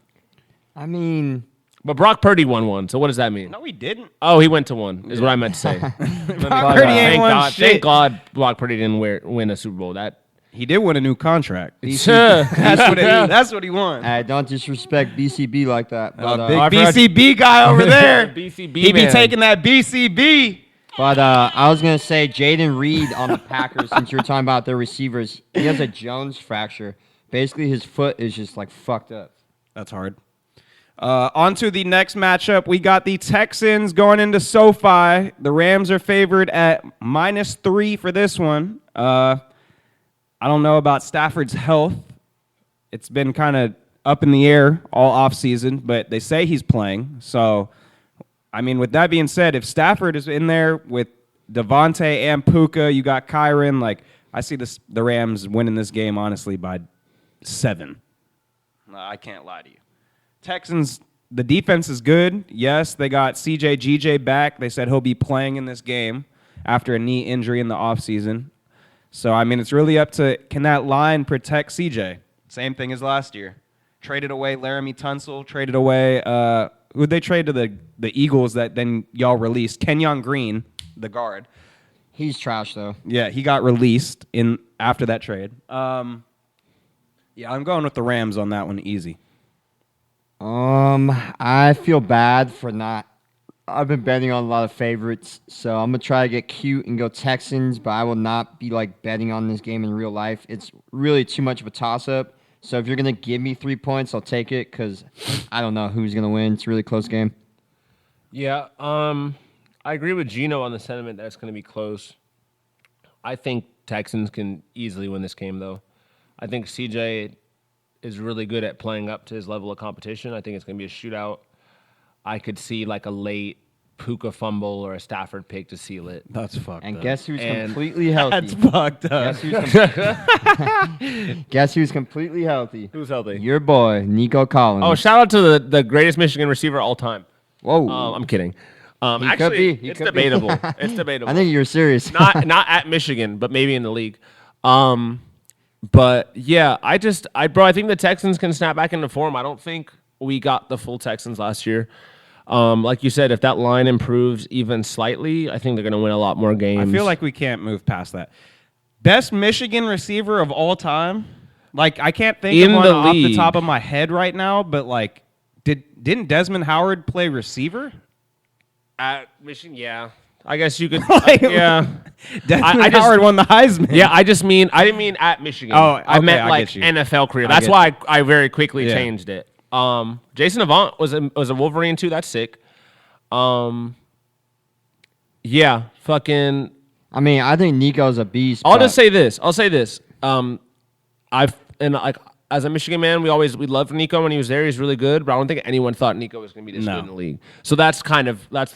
Speaker 2: I mean,
Speaker 3: But Brock Purdy won one, so what does that mean?
Speaker 1: No, he didn't.
Speaker 3: Oh, he went to one, is what I meant to say.
Speaker 1: Brock Purdy ain't
Speaker 3: Thank
Speaker 1: won
Speaker 3: God,
Speaker 1: shit.
Speaker 3: thank God Brock Purdy didn't win a Super Bowl.
Speaker 1: He did win a new contract.
Speaker 3: That's
Speaker 1: That's what he won.
Speaker 2: don't disrespect BCB like that. But,
Speaker 1: Big
Speaker 3: I forgot-
Speaker 1: BCB guy over there.
Speaker 3: BCB
Speaker 1: He be
Speaker 3: man.
Speaker 1: taking that BCB.
Speaker 2: I was gonna say Jaden Reed on the Packers. Since you were talking about their receivers, he has a Jones fracture. Basically, his foot is just like fucked up.
Speaker 1: That's hard. On to the next matchup. We got the Texans going into SoFi. The Rams are favored at -3 for this one. I don't know about Stafford's health. It's been kind of up in the air all offseason, but they say he's playing. So, I mean, with that being said, if Stafford is in there with Devontae and Puka, you got Kyron, like, I see the Rams winning this game, honestly, by 7. No, I can't lie to you. Texans, the defense is good. Yes, they got CJ GJ back. They said he'll be playing in this game after a knee injury in the offseason. So, I mean, it's really up to, can that line protect CJ? Same thing as last year. Traded away Laramie Tunsil, traded away, who'd they trade to the Eagles that then y'all released? Kenyon Green, the guard.
Speaker 2: He's trash though.
Speaker 1: Yeah, he got released in after that trade. Yeah, I'm going with the Rams on that one, easy.
Speaker 2: I feel bad for not. I've been betting on a lot of favorites, so I'm gonna try to get cute and go Texans, but I will not be like betting on this game in real life. It's really too much of a toss-up. So if you're gonna give me 3 points, I'll take it because I don't know who's gonna win. It's a really close game.
Speaker 3: Yeah, I agree with Gino on the sentiment that it's going to be close. I think Texans can easily win this game, though. I think CJ is really good at playing up to his level of competition. I think it's going to be a shootout. I could see like a late Puka fumble or a Stafford pick to seal it.
Speaker 1: That's fucked
Speaker 2: And
Speaker 1: up.
Speaker 2: guess who's
Speaker 3: And
Speaker 2: completely healthy?
Speaker 1: That's fucked up.
Speaker 2: Guess who's completely healthy?
Speaker 3: Who's healthy?
Speaker 2: Your boy, Nico Collins.
Speaker 3: Oh, shout out to the greatest Michigan receiver all time.
Speaker 2: Whoa.
Speaker 3: I'm kidding.
Speaker 2: could
Speaker 3: Actually,
Speaker 2: be. He
Speaker 3: it's
Speaker 2: could be.
Speaker 3: debatable. It's debatable.
Speaker 2: I think you're serious.
Speaker 3: not at Michigan, but maybe in the league. But yeah, I think the Texans can snap back into form. I don't think we got the full Texans last year. Like you said, if that line improves even slightly, I think they're going to win a lot more games.
Speaker 1: I feel like we can't move past that. Best Michigan receiver of all time? Like, I can't think
Speaker 3: In
Speaker 1: of one
Speaker 3: the
Speaker 1: off the
Speaker 3: league.
Speaker 1: top of my head right now, but like, didn't Desmond Howard play receiver?
Speaker 3: at Michigan, yeah. I guess you could,
Speaker 1: Like-
Speaker 3: yeah.
Speaker 1: Desmond
Speaker 3: I just-
Speaker 1: Howard won the Heisman.
Speaker 3: Yeah, I didn't mean at Michigan.
Speaker 1: Oh,
Speaker 3: I
Speaker 1: okay,
Speaker 3: meant
Speaker 1: I
Speaker 3: like
Speaker 1: get you.
Speaker 3: NFL career.
Speaker 1: I
Speaker 3: That's
Speaker 1: get
Speaker 3: why I very quickly
Speaker 1: Yeah.
Speaker 3: changed it. Jason Avant was a Wolverine too. That's sick. Yeah, fucking.
Speaker 2: I mean, I think Nico's a beast.
Speaker 3: I'll
Speaker 2: but
Speaker 3: just say this. As a Michigan man, we loved Nico when he was there. He's really good, but I don't think anyone thought Nico was going to be this
Speaker 1: No.
Speaker 3: good in the league. So that's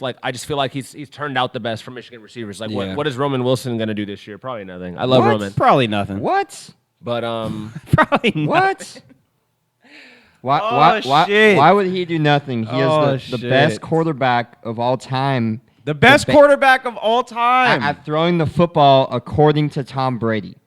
Speaker 3: like I just feel like he's turned out the best for Michigan receivers. Like
Speaker 1: Yeah.
Speaker 3: what is Roman Wilson going to do this year? Probably nothing. I love
Speaker 2: What?
Speaker 3: Roman,
Speaker 1: Probably nothing.
Speaker 2: What?
Speaker 3: but
Speaker 1: Probably nothing.
Speaker 2: What? Why,
Speaker 1: Oh,
Speaker 2: why,
Speaker 1: shit.
Speaker 2: why would he do nothing? He
Speaker 1: Oh,
Speaker 2: is the
Speaker 1: shit.
Speaker 2: best quarterback of all time
Speaker 1: The best quarterback of all time.
Speaker 2: at throwing the football, according to Tom Brady.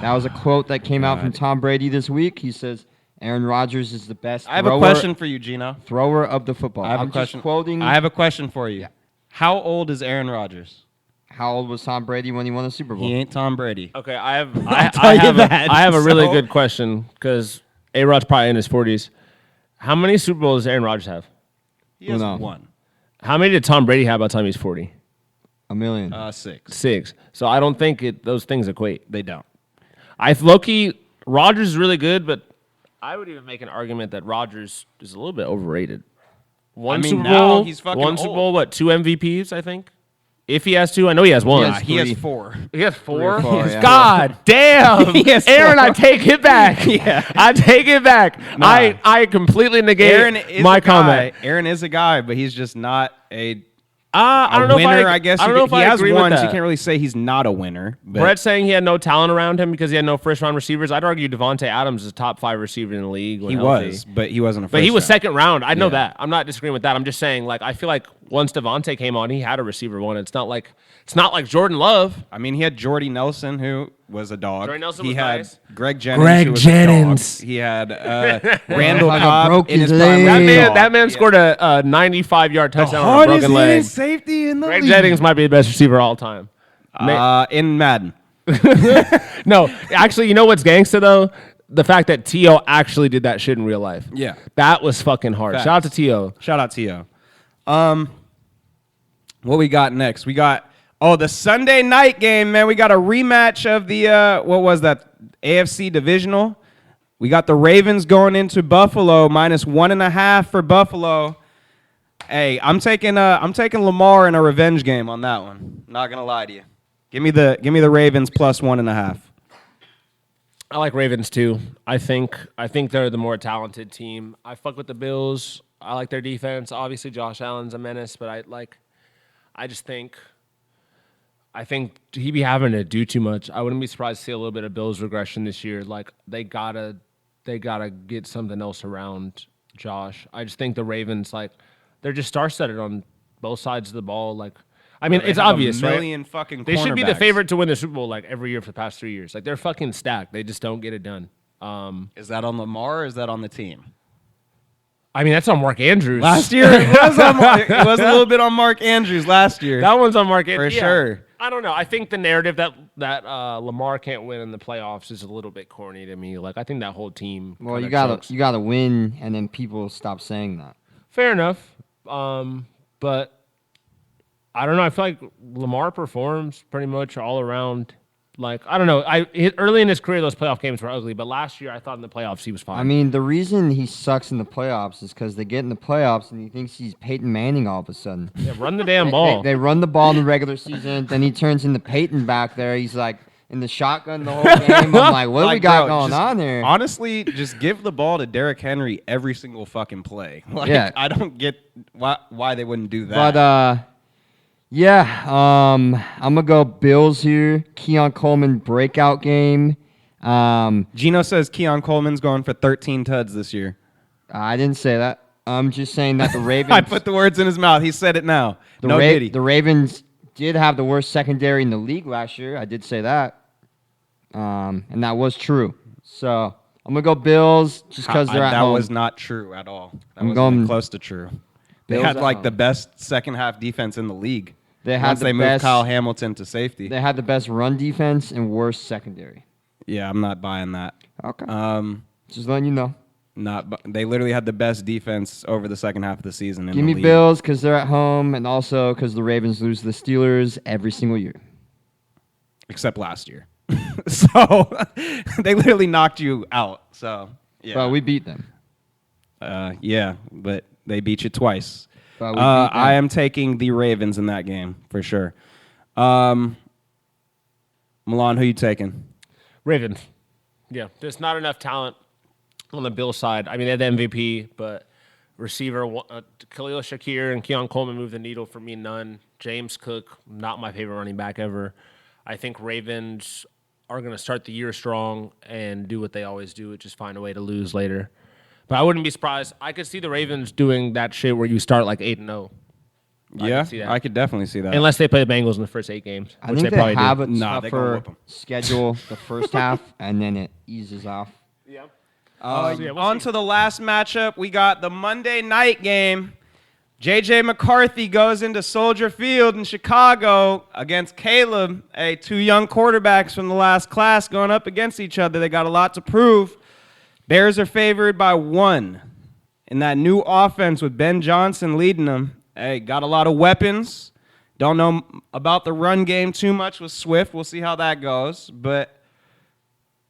Speaker 2: That was a quote that came out from Tom Brady this week. He says, Aaron Rodgers is the best
Speaker 1: I have a question for you, Gino.
Speaker 2: thrower of the football.
Speaker 1: I have
Speaker 2: I'm
Speaker 1: a question.
Speaker 2: just quoting
Speaker 1: I have a question for you. How old is Aaron Rodgers?
Speaker 2: how old was Tom Brady when he won the Super Bowl.
Speaker 1: He ain't Tom Brady.
Speaker 3: okay, I have
Speaker 1: tell you that,
Speaker 3: I have a really
Speaker 1: so-
Speaker 3: good question because A-Rod's probably in his 40s. How many Super Bowls does Aaron Rodgers have?
Speaker 1: He has
Speaker 2: No.
Speaker 1: one.
Speaker 3: How many did Tom Brady have by the time he's 40?
Speaker 2: A million.
Speaker 1: 6.
Speaker 3: 6. So I don't think those things equate.
Speaker 1: They don't.
Speaker 3: Low-key, Rodgers is really good, but I would even make an argument that Rodgers is a little bit overrated. One
Speaker 1: I mean,
Speaker 3: Super
Speaker 1: now
Speaker 3: Bowl,
Speaker 1: he's fucking
Speaker 3: one Super
Speaker 1: old.
Speaker 3: Bowl, 2 MVPs, I think? If he has 2, I know he has 1.
Speaker 2: has
Speaker 1: He has
Speaker 2: three.
Speaker 1: 4.
Speaker 3: He has 4?
Speaker 2: Three or four, yeah.
Speaker 3: God damn.
Speaker 1: He has
Speaker 3: Aaron,
Speaker 1: 4.
Speaker 3: I take it back.
Speaker 1: Yeah.
Speaker 3: I take it back.
Speaker 1: Nah.
Speaker 3: I completely negate
Speaker 1: Aaron is
Speaker 3: my
Speaker 1: a guy.
Speaker 3: comment.
Speaker 1: Aaron is a guy, but he's just not a
Speaker 3: I don't know
Speaker 1: winner.
Speaker 3: if
Speaker 1: I guess
Speaker 3: I don't know if
Speaker 1: he
Speaker 3: I
Speaker 1: has
Speaker 3: agree with
Speaker 1: one, so
Speaker 3: that.
Speaker 1: you can't really say he's not a winner. But
Speaker 3: Brett's saying he had no talent around him because he had no first-round receivers. I'd argue Devontae Adams is a top 5 receiver in the league. when
Speaker 1: he
Speaker 3: healthy.
Speaker 1: was, but he wasn't a.
Speaker 3: But he
Speaker 1: first
Speaker 3: was
Speaker 1: round.
Speaker 3: second round. I know
Speaker 1: Yeah.
Speaker 3: that. I'm not disagreeing with that. I'm just saying, like, I feel like once Devontae came on, he had a receiver one. It's not like Jordan Love.
Speaker 1: I mean, he had Jordy Nelson, who was a dog.
Speaker 3: Jordy Nelson
Speaker 1: he
Speaker 3: was
Speaker 1: had
Speaker 3: nice.
Speaker 1: Greg Jennings.
Speaker 3: Greg
Speaker 1: who was
Speaker 3: Jennings.
Speaker 1: A dog. He had Randall
Speaker 2: Like a
Speaker 1: Cobb
Speaker 2: broken
Speaker 1: in his
Speaker 2: leg.
Speaker 1: prime.
Speaker 3: That
Speaker 2: Hey.
Speaker 3: man, that man scored a 95-yard touchdown on a broken leg.
Speaker 1: safety in the
Speaker 3: Greg Jennings might be the best receiver of all time.
Speaker 1: In Madden.
Speaker 3: No, actually, you know what's gangsta though? The fact that T.O. actually did that shit in real life.
Speaker 1: Yeah.
Speaker 3: That was fucking hard.
Speaker 1: Facts.
Speaker 3: Shout out to T.O.
Speaker 1: Shout out to you. What we got next? We got the Sunday night game, man. We got a rematch of the what was that? AFC divisional. We got the Ravens going into Buffalo -1.5 for Buffalo. Hey, I'm taking Lamar in a revenge game on that one. Not gonna lie to you. Give me the Ravens +1.5.
Speaker 3: I like Ravens too. I think they're the more talented team. I fuck with the Bills. I like their defense. Obviously, Josh Allen's a menace, but I think he be having to do too much. I wouldn't be surprised to see a little bit of Bills regression this year. Like they gotta they gotta get something else around Josh. I just think the Ravens, like, they're just star-studded on both sides of the ball. Like, I mean,
Speaker 1: They
Speaker 3: it's
Speaker 1: have
Speaker 3: obvious,
Speaker 1: a
Speaker 3: right?
Speaker 1: million fucking
Speaker 3: They should be the
Speaker 1: cornerbacks.
Speaker 3: favorite to win the Super Bowl like every year for the past 3 years. Like, they're fucking stacked. They just don't get it done.
Speaker 1: Is that on Lamar or is that on the team?
Speaker 3: I mean, that's on Mark Andrews.
Speaker 1: Last year, it was, it was a little bit on Mark Andrews last year.
Speaker 3: That one's on Mark Andrews.
Speaker 1: For sure.
Speaker 3: I don't know. I think the narrative that Lamar can't win in the playoffs is a little bit corny to me. Like, I think that whole team.
Speaker 2: Well,
Speaker 3: kinda
Speaker 2: you
Speaker 3: chokes.
Speaker 2: gotta win, and then people stop saying that.
Speaker 3: Fair enough. But I don't know. I feel like Lamar performs pretty much all around. Like, I don't know. Early in his career, those playoff games were ugly. But last year, I thought in the playoffs he was fine.
Speaker 2: I mean, the reason he sucks in the playoffs is because they get in the playoffs and he thinks he's Peyton Manning all of a sudden.
Speaker 3: yeah, run the damn ball.
Speaker 2: They run the ball in the regular season, then he turns into Peyton back there. He's like in the shotgun the whole game. I'm like, what do we
Speaker 1: Like,
Speaker 2: got
Speaker 1: bro,
Speaker 2: going
Speaker 1: just-
Speaker 2: on here?
Speaker 1: Honestly, just give the ball to Derrick Henry every single fucking play. Like,
Speaker 2: Yeah.
Speaker 1: I don't get why they wouldn't do that.
Speaker 2: But yeah, I'm gonna go Bills here. Keon Coleman breakout game.
Speaker 1: Gino says Keon Coleman's going for 13 tuds this year.
Speaker 2: I didn't say that. I'm just saying that the Ravens.
Speaker 1: I put the words in his mouth. He said it now.
Speaker 2: the,
Speaker 1: No
Speaker 2: Ra-
Speaker 1: diddy.
Speaker 2: the Ravens did have the worst secondary in the league last year. I did say that, and that was true. So I'm gonna go Bills just because they're at
Speaker 1: that
Speaker 2: home.
Speaker 1: was not true at all. That
Speaker 2: I'm
Speaker 1: wasn't
Speaker 2: going
Speaker 1: even close to true. They
Speaker 2: Bills
Speaker 1: had
Speaker 2: at
Speaker 1: like the
Speaker 2: home.
Speaker 1: best second half defense in the league.
Speaker 2: They had
Speaker 1: once
Speaker 2: the
Speaker 1: they moved
Speaker 2: best-
Speaker 1: Kyle Hamilton to safety.
Speaker 2: They had the best run defense and worst secondary.
Speaker 1: Yeah, I'm not buying that.
Speaker 2: Okay.
Speaker 1: Um,
Speaker 2: Just letting you know.
Speaker 1: they literally had the best defense over the second half of the season. In
Speaker 2: Give
Speaker 1: the
Speaker 2: me
Speaker 1: league.
Speaker 2: Bills because they're at home, and also because the Ravens lose to the Steelers every single year.
Speaker 1: except last year. So they literally knocked you out. So yeah,
Speaker 2: But we beat them.
Speaker 1: yeah, but they beat you twice.
Speaker 2: But we beat them.
Speaker 1: I am taking the Ravens in that game for sure. Milan, who you taking?
Speaker 3: Ravens. Yeah, there's not enough talent on the Bills side. I mean, they had the MVP, but receiver Khalil Shakir and Keon Coleman moved the needle for me. None. James Cook, not my favorite running back ever. I think Ravens are going to start the year strong and do what they always do, which is find a way to lose later. But I wouldn't be surprised. I could see the Ravens doing that shit where you start like 8-0.
Speaker 1: Yeah,
Speaker 3: see that.
Speaker 1: I could definitely see that.
Speaker 3: Unless they play the Bengals in the first 8 games,
Speaker 2: I
Speaker 3: which
Speaker 2: think
Speaker 3: they
Speaker 2: they
Speaker 3: probably
Speaker 2: have
Speaker 3: do.
Speaker 2: a
Speaker 1: Nah, they gonna
Speaker 2: tougher
Speaker 1: whip 'em.
Speaker 2: schedule the first half, and then it eases off.
Speaker 3: Yeah.
Speaker 1: On to the last matchup. We got the Monday night game. J.J. McCarthy goes into Soldier Field in Chicago against Caleb, two young quarterbacks from the last class going up against each other. They got a lot to prove. Bears are favored by 1 in that new offense with Ben Johnson leading them. Hey, got a lot of weapons. Don't know about the run game too much with Swift. We'll see how that goes. But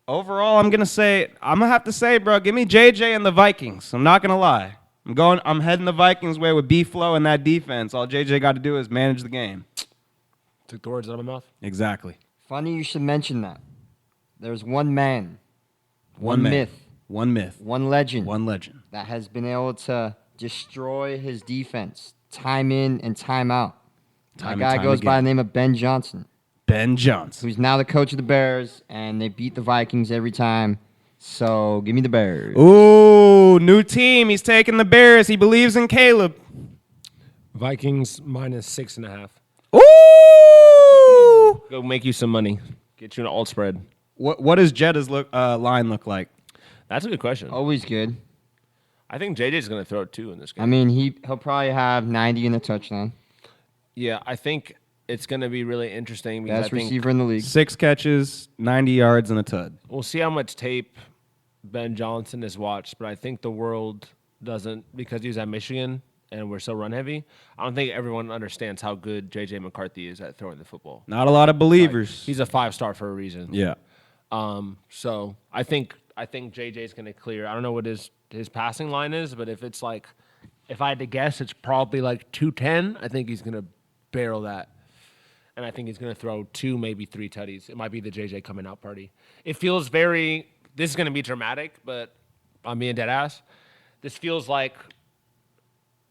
Speaker 1: overall, I'm going to have to say, bro, give me JJ and the Vikings. I'm not going to lie. I'm heading the Vikings way with B-Flow and that defense. All JJ got to do is manage the game.
Speaker 3: Took the words out of my mouth.
Speaker 1: Exactly.
Speaker 2: Funny you should mention that. There's one man,
Speaker 1: One man.
Speaker 2: myth,
Speaker 1: One myth.
Speaker 2: one legend
Speaker 1: One legend.
Speaker 2: that has been able to destroy his defense time in and time out.
Speaker 1: Time and
Speaker 2: that guy
Speaker 1: time
Speaker 2: goes by
Speaker 1: again.
Speaker 2: the name of Ben Johnson,
Speaker 1: Ben Johnson.
Speaker 2: who's now the coach of the Bears, and they beat the Vikings every time. So give me the Bears.
Speaker 1: Ooh, new team. He's taking the Bears. He believes in Caleb.
Speaker 3: Vikings minus 6.5.
Speaker 1: Ooh!
Speaker 3: Go make you some money. Get you an alt spread.
Speaker 1: What does Jetta's line look like?
Speaker 3: That's a good question.
Speaker 2: Always good.
Speaker 3: I think JJ's going to throw 2 in this game.
Speaker 2: I mean, he'll probably have 90 in a touchdown.
Speaker 3: Yeah, I think it's going to be really interesting because
Speaker 2: Best
Speaker 3: I think
Speaker 2: receiver in the league.
Speaker 1: 6 catches, 90 yards, and a tud.
Speaker 3: we'll see how much tape Ben Johnson has watched, but I think the world doesn't, because he was at Michigan and we're so run heavy, I don't think everyone understands how good JJ McCarthy is at throwing the football.
Speaker 1: Not a lot of believers.
Speaker 3: He's a 5-star for a reason.
Speaker 1: Yeah.
Speaker 3: So I think JJ's going to clear. I don't know what his passing line is, but if it's like, if I had to guess, it's probably like 210. I think he's going to barrel that. And I think he's going to throw 2, maybe 3 tutties. It might be the JJ coming out party. It feels very, this is going to be dramatic, but I'm being dead ass. This feels like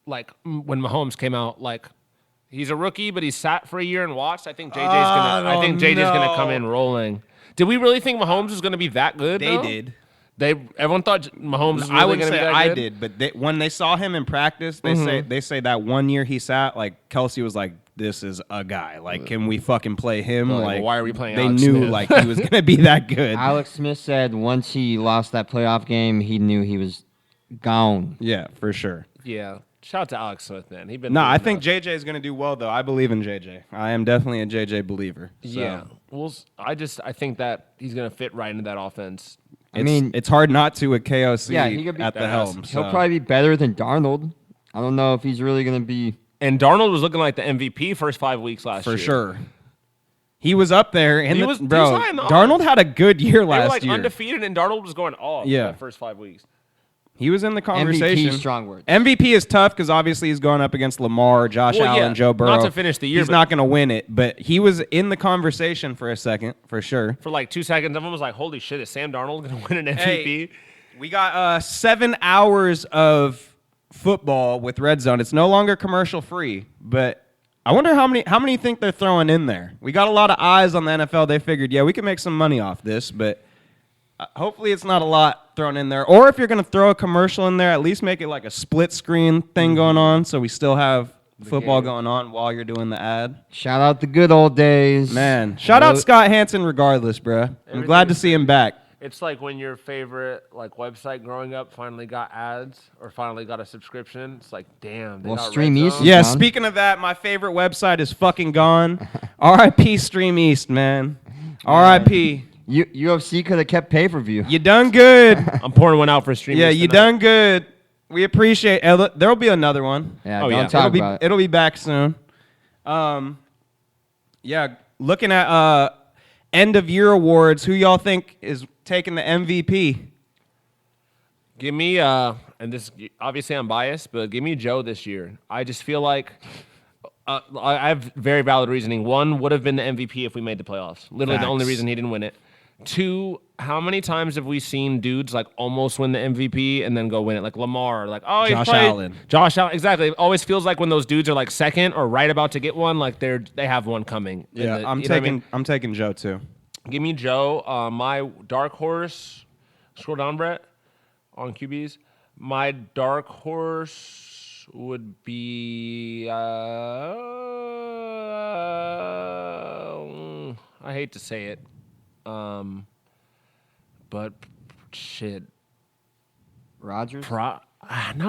Speaker 3: when Mahomes came out, like he's a rookie, but he sat for a year and watched. I think JJ's going to come in rolling. Did we really think Mahomes was going to be that good?
Speaker 1: They
Speaker 3: though?
Speaker 1: did.
Speaker 3: Everyone thought Mahomes was really
Speaker 1: I wouldn't
Speaker 3: going to
Speaker 1: say
Speaker 3: be that
Speaker 1: I
Speaker 3: good.
Speaker 1: did, but when they saw him in practice, they say that 1 year he sat, like Kelsey was like, "This is a guy. Like, can we fucking play him?
Speaker 3: Like,
Speaker 1: Like,
Speaker 3: well, why are we playing
Speaker 1: They
Speaker 3: Alex
Speaker 1: knew
Speaker 3: Smith?
Speaker 1: like he was gonna be that good.
Speaker 2: Alex Smith said once he lost that playoff game, he knew he was gone.
Speaker 1: Yeah, for sure.
Speaker 3: Yeah. Shout out to Alex Smith, man. He been
Speaker 1: No,
Speaker 3: doing
Speaker 1: I think
Speaker 3: enough.
Speaker 1: JJ is gonna do well though. I believe in JJ. I am definitely a JJ believer. So
Speaker 3: Yeah. Well, I think that he's going to fit right into that offense.
Speaker 2: I mean,
Speaker 1: it's hard not to with KOC
Speaker 2: Yeah, he could be
Speaker 1: at the
Speaker 3: badass.
Speaker 1: helm.
Speaker 2: he'll
Speaker 1: so.
Speaker 2: probably be better than Darnold. I don't know if he's really going to be.
Speaker 3: And Darnold was looking like the MVP first 5 weeks last
Speaker 1: for
Speaker 3: year.
Speaker 1: sure. He was up there, and
Speaker 3: He was
Speaker 1: bro.
Speaker 3: high in the
Speaker 1: Darnold had a good year
Speaker 3: They were
Speaker 1: last
Speaker 3: like
Speaker 1: year.
Speaker 3: undefeated, and Darnold was going off
Speaker 1: Yeah.
Speaker 3: the first 5 weeks.
Speaker 1: He was in the conversation.
Speaker 2: MVP, strong words.
Speaker 1: MVP is tough because obviously he's going up against Lamar, Josh
Speaker 3: Well,
Speaker 1: Allen,
Speaker 3: yeah,
Speaker 1: Joe Burrow.
Speaker 3: not to finish the year,
Speaker 1: he's
Speaker 3: but-
Speaker 1: not going to win it, but he was in the conversation for a second, for sure.
Speaker 3: For like 2 seconds, everyone was like, "Holy shit, is Sam Darnold going to win an MVP?"
Speaker 1: Hey, we got 7 hours of football with Red Zone. It's no longer commercial free, but I wonder how many you think they're throwing in there. We got a lot of eyes on the NFL. They figured, yeah, we can make some money off this, but hopefully it's not a lot thrown in there. Or if you're going to throw a commercial in there, at least make it like a split screen thing going on so we still have football
Speaker 2: game.
Speaker 1: going on while you're doing the ad.
Speaker 2: Shout out the good old days.
Speaker 1: Man, shout out
Speaker 2: Well,
Speaker 1: Scott Hansen regardless, bruh. I'm glad to see him back.
Speaker 3: It's like when your favorite like website growing up finally got ads or finally got a subscription. It's like, damn. They
Speaker 2: Well,
Speaker 3: got
Speaker 2: Stream
Speaker 3: Red
Speaker 2: East
Speaker 3: Zone.
Speaker 1: Yeah,
Speaker 2: John.
Speaker 1: speaking of that, my favorite website is fucking gone. R.I.P. Stream East, man. R.I.P.
Speaker 2: UFC could have kept pay per view.
Speaker 1: You done good.
Speaker 3: I'm pouring one out for Stream
Speaker 1: Yeah,
Speaker 3: East
Speaker 1: you
Speaker 3: tonight.
Speaker 1: done good. We appreciate. There'll be another one.
Speaker 2: Yeah,
Speaker 3: Oh,
Speaker 2: don't
Speaker 3: yeah.
Speaker 2: talk
Speaker 1: It'll be
Speaker 2: about it.
Speaker 1: it'll be back soon. Yeah, looking at end of year awards. Who y'all think is taking the MVP?
Speaker 3: Give me and this obviously I'm biased, but give me Joe this year. I just feel like I have very valid reasoning. One would have been the MVP if we made the playoffs. Literally the only
Speaker 1: Facts.
Speaker 3: reason he didn't win it. Two, how many times have we seen dudes like almost win the MVP and then go win it? Like Lamar, like
Speaker 1: Josh
Speaker 3: he's probably-
Speaker 1: Allen.
Speaker 3: Josh Allen, exactly. It always feels like when those dudes are like second or right about to get one, like they have one coming.
Speaker 1: I'm
Speaker 3: you know what I
Speaker 1: taking
Speaker 3: mean?
Speaker 1: I'm taking Joe too.
Speaker 3: Give me Joe. My dark horse. Scroll down, Brett, on QBs. My dark horse would be. I hate to say it, but shit,
Speaker 2: Rodgers.
Speaker 3: not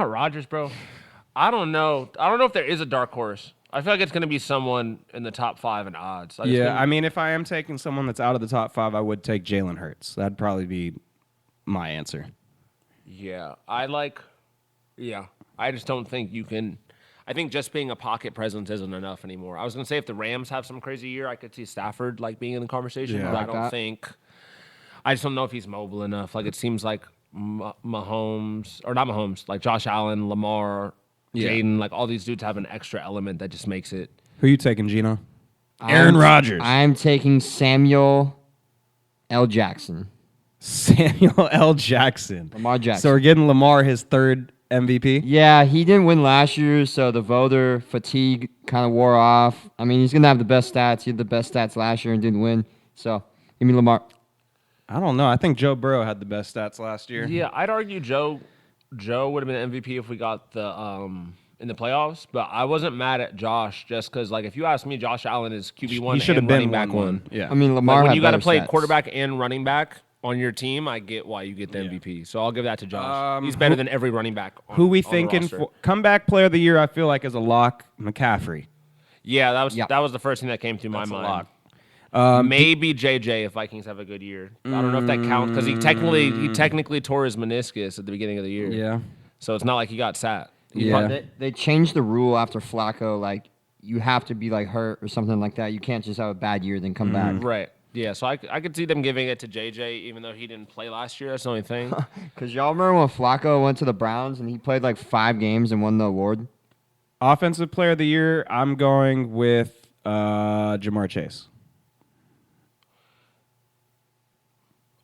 Speaker 3: Rodgers, bro. I don't know. I don't know if there is a dark horse. I feel like it's going to be someone in the top 5 in odds.
Speaker 1: I mean, if I am taking someone that's out of the top 5, I would take Jalen Hurts. That'd probably be my answer.
Speaker 3: Yeah, I just don't think you can. I think just being a pocket presence isn't enough anymore. I was gonna say if the Rams have some crazy year, I could see Stafford like being in the conversation,
Speaker 1: Yeah.
Speaker 3: but I
Speaker 2: Like
Speaker 3: don't
Speaker 2: that.
Speaker 3: think. I just don't know if he's mobile enough. Like it seems like Mahomes or not Mahomes, like Josh Allen, Lamar,
Speaker 1: Yeah.
Speaker 3: Jaden, like all these dudes have an extra element that just makes it.
Speaker 1: Who you taking, Gino? Aaron Rodgers.
Speaker 2: I'm taking Samuel L. Jackson.
Speaker 1: Samuel L. Jackson.
Speaker 2: Lamar Jackson.
Speaker 1: So we're getting Lamar his 3rd MVP.
Speaker 2: Yeah, he didn't win last year, so the voter fatigue kind of wore off. I mean, he's going to have the best stats. He had the best stats last year and didn't win. So, give me Lamar.
Speaker 1: I don't know. I think Joe Burrow had the best stats last year.
Speaker 3: Yeah, I'd argue Joe would have been MVP if we got the in the playoffs, but I wasn't mad at Josh just because like if you ask me, Josh Allen is QB1
Speaker 1: He should have
Speaker 3: and
Speaker 1: been
Speaker 3: running back one.
Speaker 1: Yeah.
Speaker 2: I mean, Lamar
Speaker 3: Like when
Speaker 2: had
Speaker 3: you got to
Speaker 2: better
Speaker 3: play
Speaker 2: stats.
Speaker 3: quarterback and running back on your team, I get why you get the MVP. So I'll give that to Josh. He's better than every running back.
Speaker 1: who we
Speaker 3: on the
Speaker 1: thinking
Speaker 3: roster.
Speaker 1: for comeback player of the year? I feel like is a lock. McCaffrey.
Speaker 3: Yeah, that was
Speaker 2: Yeah.
Speaker 3: that was the first thing that came to my
Speaker 1: That's a
Speaker 3: mind.
Speaker 1: lock.
Speaker 3: Maybe JJ if Vikings have a good year. I don't know if that counts because he technically tore his meniscus at the beginning of the year.
Speaker 1: Yeah.
Speaker 3: So it's not like he got sat. He
Speaker 1: Yeah.
Speaker 3: probably-
Speaker 2: They changed the rule after Flacco. Like, you have to be, like, hurt or something like that. You can't just have a bad year then come back.
Speaker 3: Right. Yeah. So I could see them giving it to JJ even though he didn't play last year. That's the only thing.
Speaker 2: Because y'all remember when Flacco went to the Browns and he played, like, 5 games and won the award?
Speaker 1: Offensive player of the year. I'm going with Jamar Chase.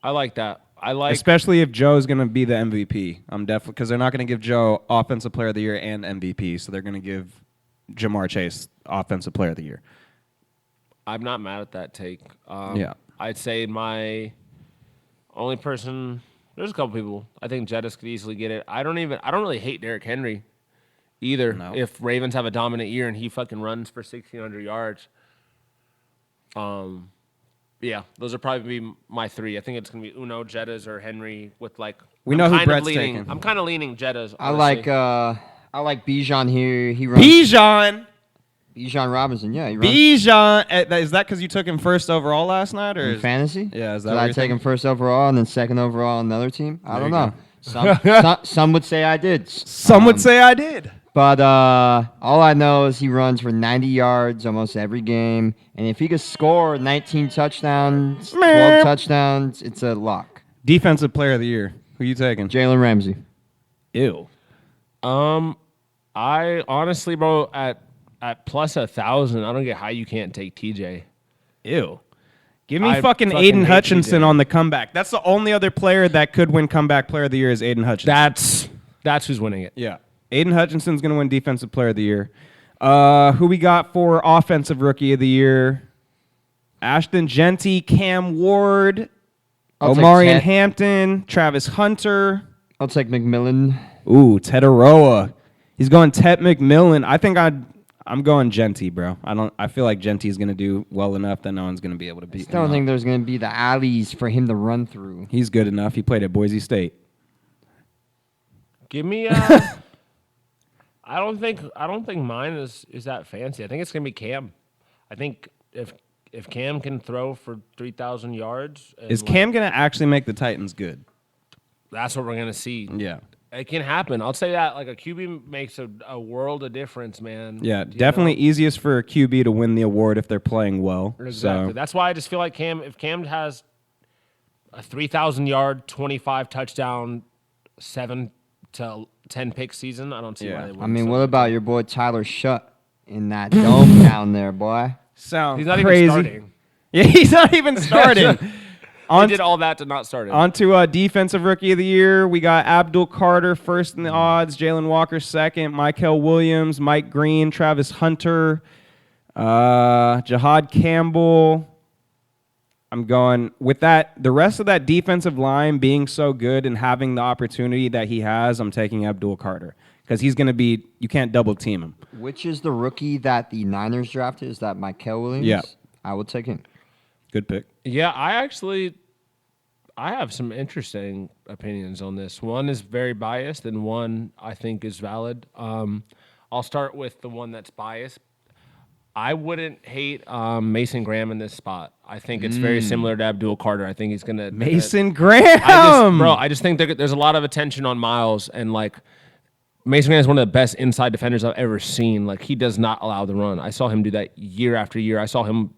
Speaker 3: I like that. I like.
Speaker 1: Especially if Joe's going to be the MVP. I'm definitely because they're not going to give Joe Offensive Player of the Year and MVP, so they're going to give Jamar Chase Offensive Player of the Year.
Speaker 3: I'm not mad at that take.
Speaker 1: Yeah.
Speaker 3: I'd say my only person There's a couple people. I think Jettis could easily get it. I don't really hate Derrick Henry either.
Speaker 1: No.
Speaker 3: If Ravens have a dominant year and he fucking runs for 1,600 yards. Yeah, those are probably be my three. I think it's gonna be Uno, Jettas, or Henry with like.
Speaker 1: We know who
Speaker 3: kind of
Speaker 1: Brett's
Speaker 3: leaning.
Speaker 1: taking.
Speaker 3: I'm kind of leaning Jettas.
Speaker 2: I
Speaker 3: honestly.
Speaker 2: like Bijan here. He runs
Speaker 1: Bijan.
Speaker 2: Bijan Robinson. Yeah, he runs
Speaker 1: Bijan. Is that because you took him first overall last night, or
Speaker 2: in
Speaker 1: is,
Speaker 2: fantasy.
Speaker 1: Yeah, is that
Speaker 2: Did
Speaker 1: what
Speaker 2: I
Speaker 1: you're
Speaker 2: take him first overall and then second overall on another team? I
Speaker 1: There
Speaker 2: don't
Speaker 1: you
Speaker 2: know. Some would say I did.
Speaker 1: some would say I did?
Speaker 2: But all I know is he runs for 90 yards almost every game. And if he could score 19 touchdowns, 12
Speaker 1: Meh.
Speaker 2: touchdowns, it's a lock.
Speaker 1: Defensive player of the year. Who you taking?
Speaker 2: Jalen Ramsey.
Speaker 1: Ew.
Speaker 3: I honestly, bro, at plus 1,000, I don't get how you can't take TJ.
Speaker 1: Ew. Give me
Speaker 3: I
Speaker 1: fucking
Speaker 3: fucking
Speaker 1: Aiden
Speaker 3: hate
Speaker 1: Hutchinson
Speaker 3: TJ.
Speaker 1: on the comeback. That's the only other player that could win comeback player of the year is Aiden Hutchinson.
Speaker 3: That's who's winning it.
Speaker 1: Yeah. Aiden Hutchinson's going to win defensive player of the year. Who we got for offensive rookie of the year? Ashton Genty, Cam Ward,
Speaker 2: I'll take
Speaker 1: Omarion
Speaker 2: Ted.
Speaker 1: Hampton, Travis Hunter.
Speaker 2: I'll take McMillan.
Speaker 1: Ooh, Ted Aroa. He's going Ted McMillan. I think I'm going Genty, bro. I feel like Genty's going to do well enough that no one's going to be able to beat
Speaker 2: I don't
Speaker 1: him.
Speaker 2: think there's going to be the alleys for him to run through.
Speaker 1: He's good enough. He played at Boise State.
Speaker 3: Give me. I don't think mine is that fancy. I think it's gonna be Cam. I think if Cam can throw for 3,000 yards, and
Speaker 1: Is Cam going to actually make the Titans good?
Speaker 3: that's what we're gonna see.
Speaker 1: Yeah.
Speaker 3: It can happen. I'll say that. Like a QB makes a world of difference, man.
Speaker 1: Yeah,
Speaker 3: You
Speaker 1: definitely
Speaker 3: know?
Speaker 1: easiest for a QB to win the award if they're playing well.
Speaker 3: Exactly.
Speaker 1: So
Speaker 3: That's why I just feel like if Cam has a 3,000 yard, 25 touchdown, 7 to 10 pick season, I don't see
Speaker 1: Yeah.
Speaker 3: why they wouldn't.
Speaker 2: I mean,
Speaker 3: So-
Speaker 2: what about your boy Tyler Shutt in that dome down there, boy?
Speaker 1: sound
Speaker 3: He's not
Speaker 1: crazy.
Speaker 3: even starting.
Speaker 1: Yeah, he's not even starting.
Speaker 3: He did all that to not start it.
Speaker 1: On to defensive rookie of the year. We got Abdul Carter first in the odds, Jalen Walker second, Michael Williams, Mike Green, Travis Hunter, Jahad Campbell. I'm going with that. The rest of that defensive line being so good and having the opportunity that he has, I'm taking Abdul Carter because he's going to be, you can't double team him.
Speaker 2: Which is the rookie that the Niners drafted? Is that Michael Williams?
Speaker 1: Yeah.
Speaker 2: I will take him.
Speaker 1: Good pick.
Speaker 3: Yeah, I have some interesting opinions on this. One is very biased, and one I think is valid. I'll start with the one that's biased. I wouldn't hate Mason Graham in this spot. I think it's very similar to Abdul Carter. I think he's gonna
Speaker 1: Mason Graham.
Speaker 3: I just think there's a lot of attention on Miles, and like Mason Graham is one of the best inside defenders I've ever seen. Like he does not allow the run. I saw him do that year after year. I saw him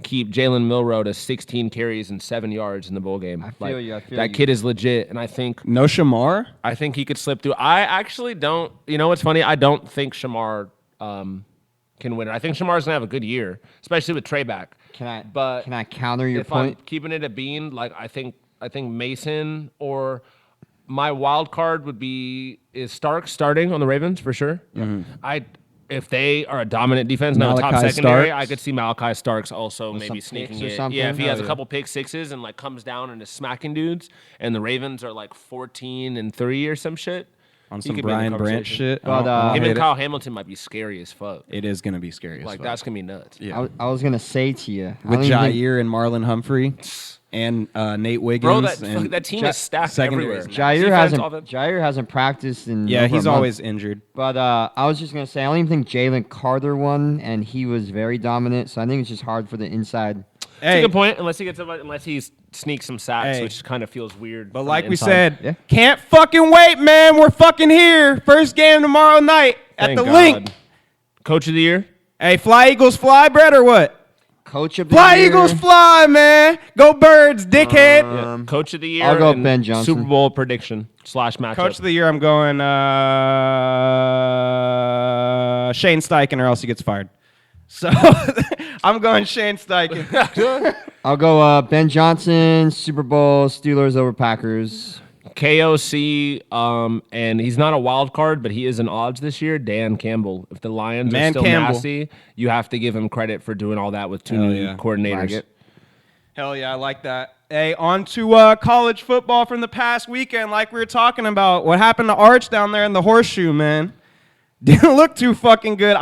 Speaker 3: keep Jalen Milrow to 16 carries and 7 yards in the bowl game.
Speaker 2: I feel you.
Speaker 3: That kid is legit, and I think
Speaker 1: No Shamar?
Speaker 3: he could slip through. I actually don't. You know what's funny? I don't think Shamar can win it. I think Shamar's gonna have a good year, especially with Trey back.
Speaker 2: Can I
Speaker 3: But
Speaker 2: counter your
Speaker 3: if
Speaker 2: point?
Speaker 3: I'm keeping it a bean, like I think Mason or my wild card would be is Stark starting on the Ravens for sure. If they are a dominant defense, not a top
Speaker 1: Malachi
Speaker 3: secondary,
Speaker 1: Starks?
Speaker 3: I could see Malachi Starks also maybe
Speaker 2: some
Speaker 3: sneaking
Speaker 2: picks or
Speaker 3: it.
Speaker 2: something?
Speaker 3: Yeah, if he has
Speaker 2: Oh,
Speaker 3: a
Speaker 2: yeah.
Speaker 3: couple pick sixes and like comes down and is smacking dudes, and the Ravens are like 14-3 or some shit.
Speaker 1: On
Speaker 3: he
Speaker 1: some
Speaker 3: could be in the
Speaker 1: Brian Branch
Speaker 3: conversation.
Speaker 1: shit.
Speaker 2: But,
Speaker 1: I don't
Speaker 3: Him
Speaker 1: hate
Speaker 3: and
Speaker 1: it.
Speaker 3: Kyle Hamilton might be scary as fuck.
Speaker 1: It is going to be scary. as
Speaker 3: Like
Speaker 1: fuck.
Speaker 3: that's gonna be nuts.
Speaker 1: Yeah.
Speaker 2: I was gonna say to you, I
Speaker 1: With
Speaker 2: don't even think-
Speaker 1: Jair and Marlon Humphrey and Nate Wiggins.
Speaker 3: Bro,
Speaker 1: and
Speaker 3: that team is stacked
Speaker 1: secondaries.
Speaker 3: everywhere.
Speaker 2: Jair hasn't practiced in
Speaker 1: Yeah,
Speaker 2: over a
Speaker 1: he's
Speaker 2: month.
Speaker 1: always injured.
Speaker 2: But I was just gonna say, I don't even think Jalen Carter won, and he was very dominant. So I think it's just hard for the inside.
Speaker 3: That's
Speaker 1: Hey,
Speaker 3: a good point. Unless he sneaks some sacks,
Speaker 1: Hey.
Speaker 3: which kind of feels weird.
Speaker 1: but
Speaker 3: from
Speaker 1: like
Speaker 3: the
Speaker 1: we
Speaker 3: inside.
Speaker 1: said,
Speaker 2: Yeah.
Speaker 1: can't fucking wait, man. We're fucking here. First game tomorrow night at
Speaker 3: Thank
Speaker 1: the
Speaker 3: God.
Speaker 1: link.
Speaker 3: Coach of the year.
Speaker 1: Hey, fly Eagles, fly, Brett, or what?
Speaker 2: Coach of the
Speaker 1: Fly
Speaker 2: year.
Speaker 1: Eagles, fly, man. Go Birds, dickhead.
Speaker 3: Yeah. Coach of the year.
Speaker 2: I'll go
Speaker 3: and
Speaker 2: Ben Johnson.
Speaker 3: Super Bowl prediction / matchup.
Speaker 1: Coach of the year, I'm going Shane Steichen, or else he gets fired. So I'm going Shane Steichen.
Speaker 2: I'll go Ben Johnson, Super Bowl, Steelers over Packers.
Speaker 3: KOC, and he's not a wild card, but he is in odds this year. Dan Campbell. If the Lions
Speaker 1: Man
Speaker 3: are still
Speaker 1: Campbell.
Speaker 3: nasty, you have to give him credit for doing all that with two
Speaker 1: Hell
Speaker 3: new
Speaker 1: yeah.
Speaker 3: coordinators.
Speaker 2: Like it.
Speaker 1: Hell yeah, I like that. Hey, on to college football from the past weekend, like we were talking about. What happened to Arch down there in the horseshoe, man? Didn't look too fucking good.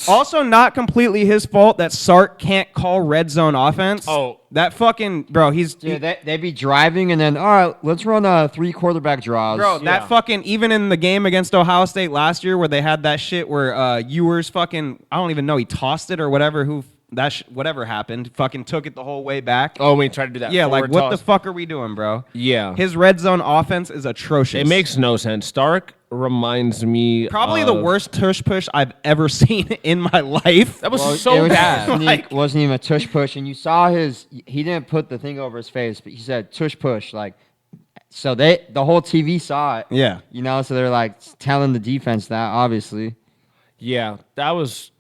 Speaker 1: Also not completely his fault that Sark can't call red zone offense.
Speaker 3: Oh.
Speaker 1: That fucking, bro,
Speaker 2: They'd be driving and then, all right, let's run 3 quarterback draws.
Speaker 1: Bro, that fucking, even in the game against Ohio State last year where they had that shit where Ewers fucking, I don't even know, he tossed it or whatever, whatever happened, fucking took it the whole way back.
Speaker 3: Oh, we tried to do that.
Speaker 1: Yeah, like,
Speaker 3: forward
Speaker 1: what
Speaker 3: toss.
Speaker 1: the fuck are we doing, bro?
Speaker 3: Yeah.
Speaker 1: His red zone offense is atrocious.
Speaker 3: It makes no sense. Stark reminds me
Speaker 1: Probably
Speaker 3: of,
Speaker 1: the worst tush push I've ever seen in my life.
Speaker 3: That was
Speaker 2: Well,
Speaker 3: so
Speaker 2: it was
Speaker 3: bad.
Speaker 2: Sneak,
Speaker 1: Like-
Speaker 2: wasn't even a tush push, and you saw he didn't put the thing over his face, but he said tush push, like, so the whole TV saw it.
Speaker 1: Yeah.
Speaker 2: You know, so they're like telling the defense that, obviously.
Speaker 3: Yeah, that was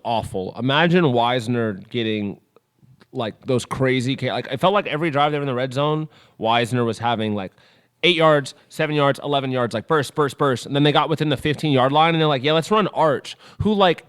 Speaker 3: awful. Imagine Wisner getting like those crazy like it felt like every drive they were in the red zone, Wisner was having like 8 yards, 7 yards, 11 yards, like burst, and then they got within the 15-yard line and they're like, yeah, let's run Arch, who like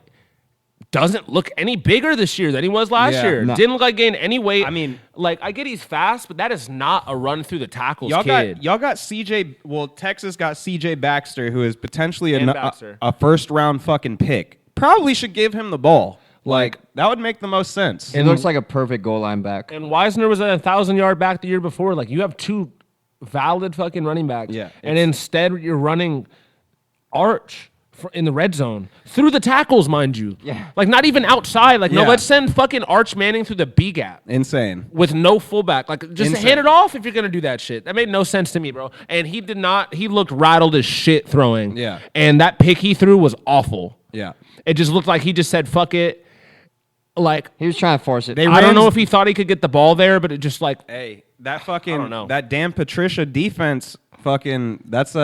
Speaker 3: doesn't look any bigger this year than he was last
Speaker 1: Yeah,
Speaker 3: year.
Speaker 2: no.
Speaker 3: Didn't look like gain any weight.
Speaker 1: I mean,
Speaker 3: like I get he's fast, but that is not a run through the tackles
Speaker 1: Y'all
Speaker 3: kid.
Speaker 1: got CJ. Well, Texas got CJ Baxter, who is potentially
Speaker 3: And
Speaker 1: a
Speaker 3: Baxter.
Speaker 1: first round fucking pick. Probably should give him the ball. Like that would make the most sense.
Speaker 2: It looks like a perfect goal line back.
Speaker 3: And Wisner was a 1,000-yard back the year before. Like you have 2 valid fucking running backs.
Speaker 1: Yeah,
Speaker 3: And instead you're running Arch in the red zone through the tackles, mind you.
Speaker 2: Yeah.
Speaker 3: Like not even outside. Like no,
Speaker 1: Yeah.
Speaker 3: let's send fucking Arch Manning through the B gap
Speaker 1: Insane.
Speaker 3: with no fullback. Like just
Speaker 1: Insane.
Speaker 3: hand it off if you're gonna do that shit. That made no sense to me, bro. And he did not. He looked rattled as shit throwing.
Speaker 1: Yeah.
Speaker 3: And that pick he threw was awful.
Speaker 1: Yeah.
Speaker 3: It just looked like he just said fuck it. Like
Speaker 2: He was trying to force it.
Speaker 3: I don't know if he thought he could get the ball there, but it just like
Speaker 1: Hey, that
Speaker 3: I don't
Speaker 1: fucking
Speaker 3: know.
Speaker 1: that damn Patricia defense. Fucking that's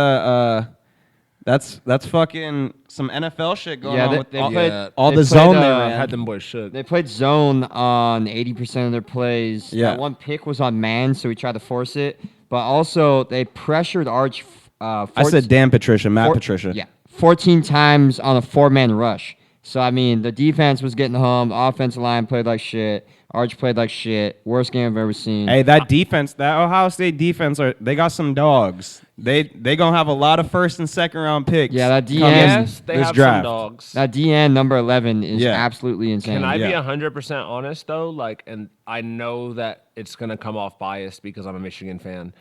Speaker 1: that's fucking some NFL shit going
Speaker 2: Yeah,
Speaker 1: on
Speaker 2: they-
Speaker 1: with
Speaker 2: they
Speaker 1: all,
Speaker 2: played-
Speaker 1: all
Speaker 2: they
Speaker 1: the
Speaker 2: played,
Speaker 1: zone they
Speaker 2: uh,
Speaker 1: ran.
Speaker 3: had them boys shook.
Speaker 2: They played zone on 80% of their plays.
Speaker 1: Yeah.
Speaker 2: That one pick was on man, so he tried to force it. But also, they pressured Arch.
Speaker 1: I said damn Patricia, Matt Patricia.
Speaker 2: Yeah, 14 times on a 4-man rush. So, I mean, the defense was getting home. The offensive line played like shit. Arch played like shit. Worst game I've ever seen.
Speaker 1: Hey, that defense, that Ohio State defense, they got some dogs. They gonna have a lot of first and second round picks.
Speaker 2: Yeah, that
Speaker 1: coming
Speaker 2: DN
Speaker 3: Yes, they
Speaker 1: this
Speaker 3: have
Speaker 1: draft.
Speaker 3: some dogs.
Speaker 2: That DN number 11 is
Speaker 1: Yeah.
Speaker 2: absolutely insane.
Speaker 3: Can I be
Speaker 1: Yeah.
Speaker 3: 100% honest though? Like, and I know that it's gonna come off biased because I'm a Michigan fan.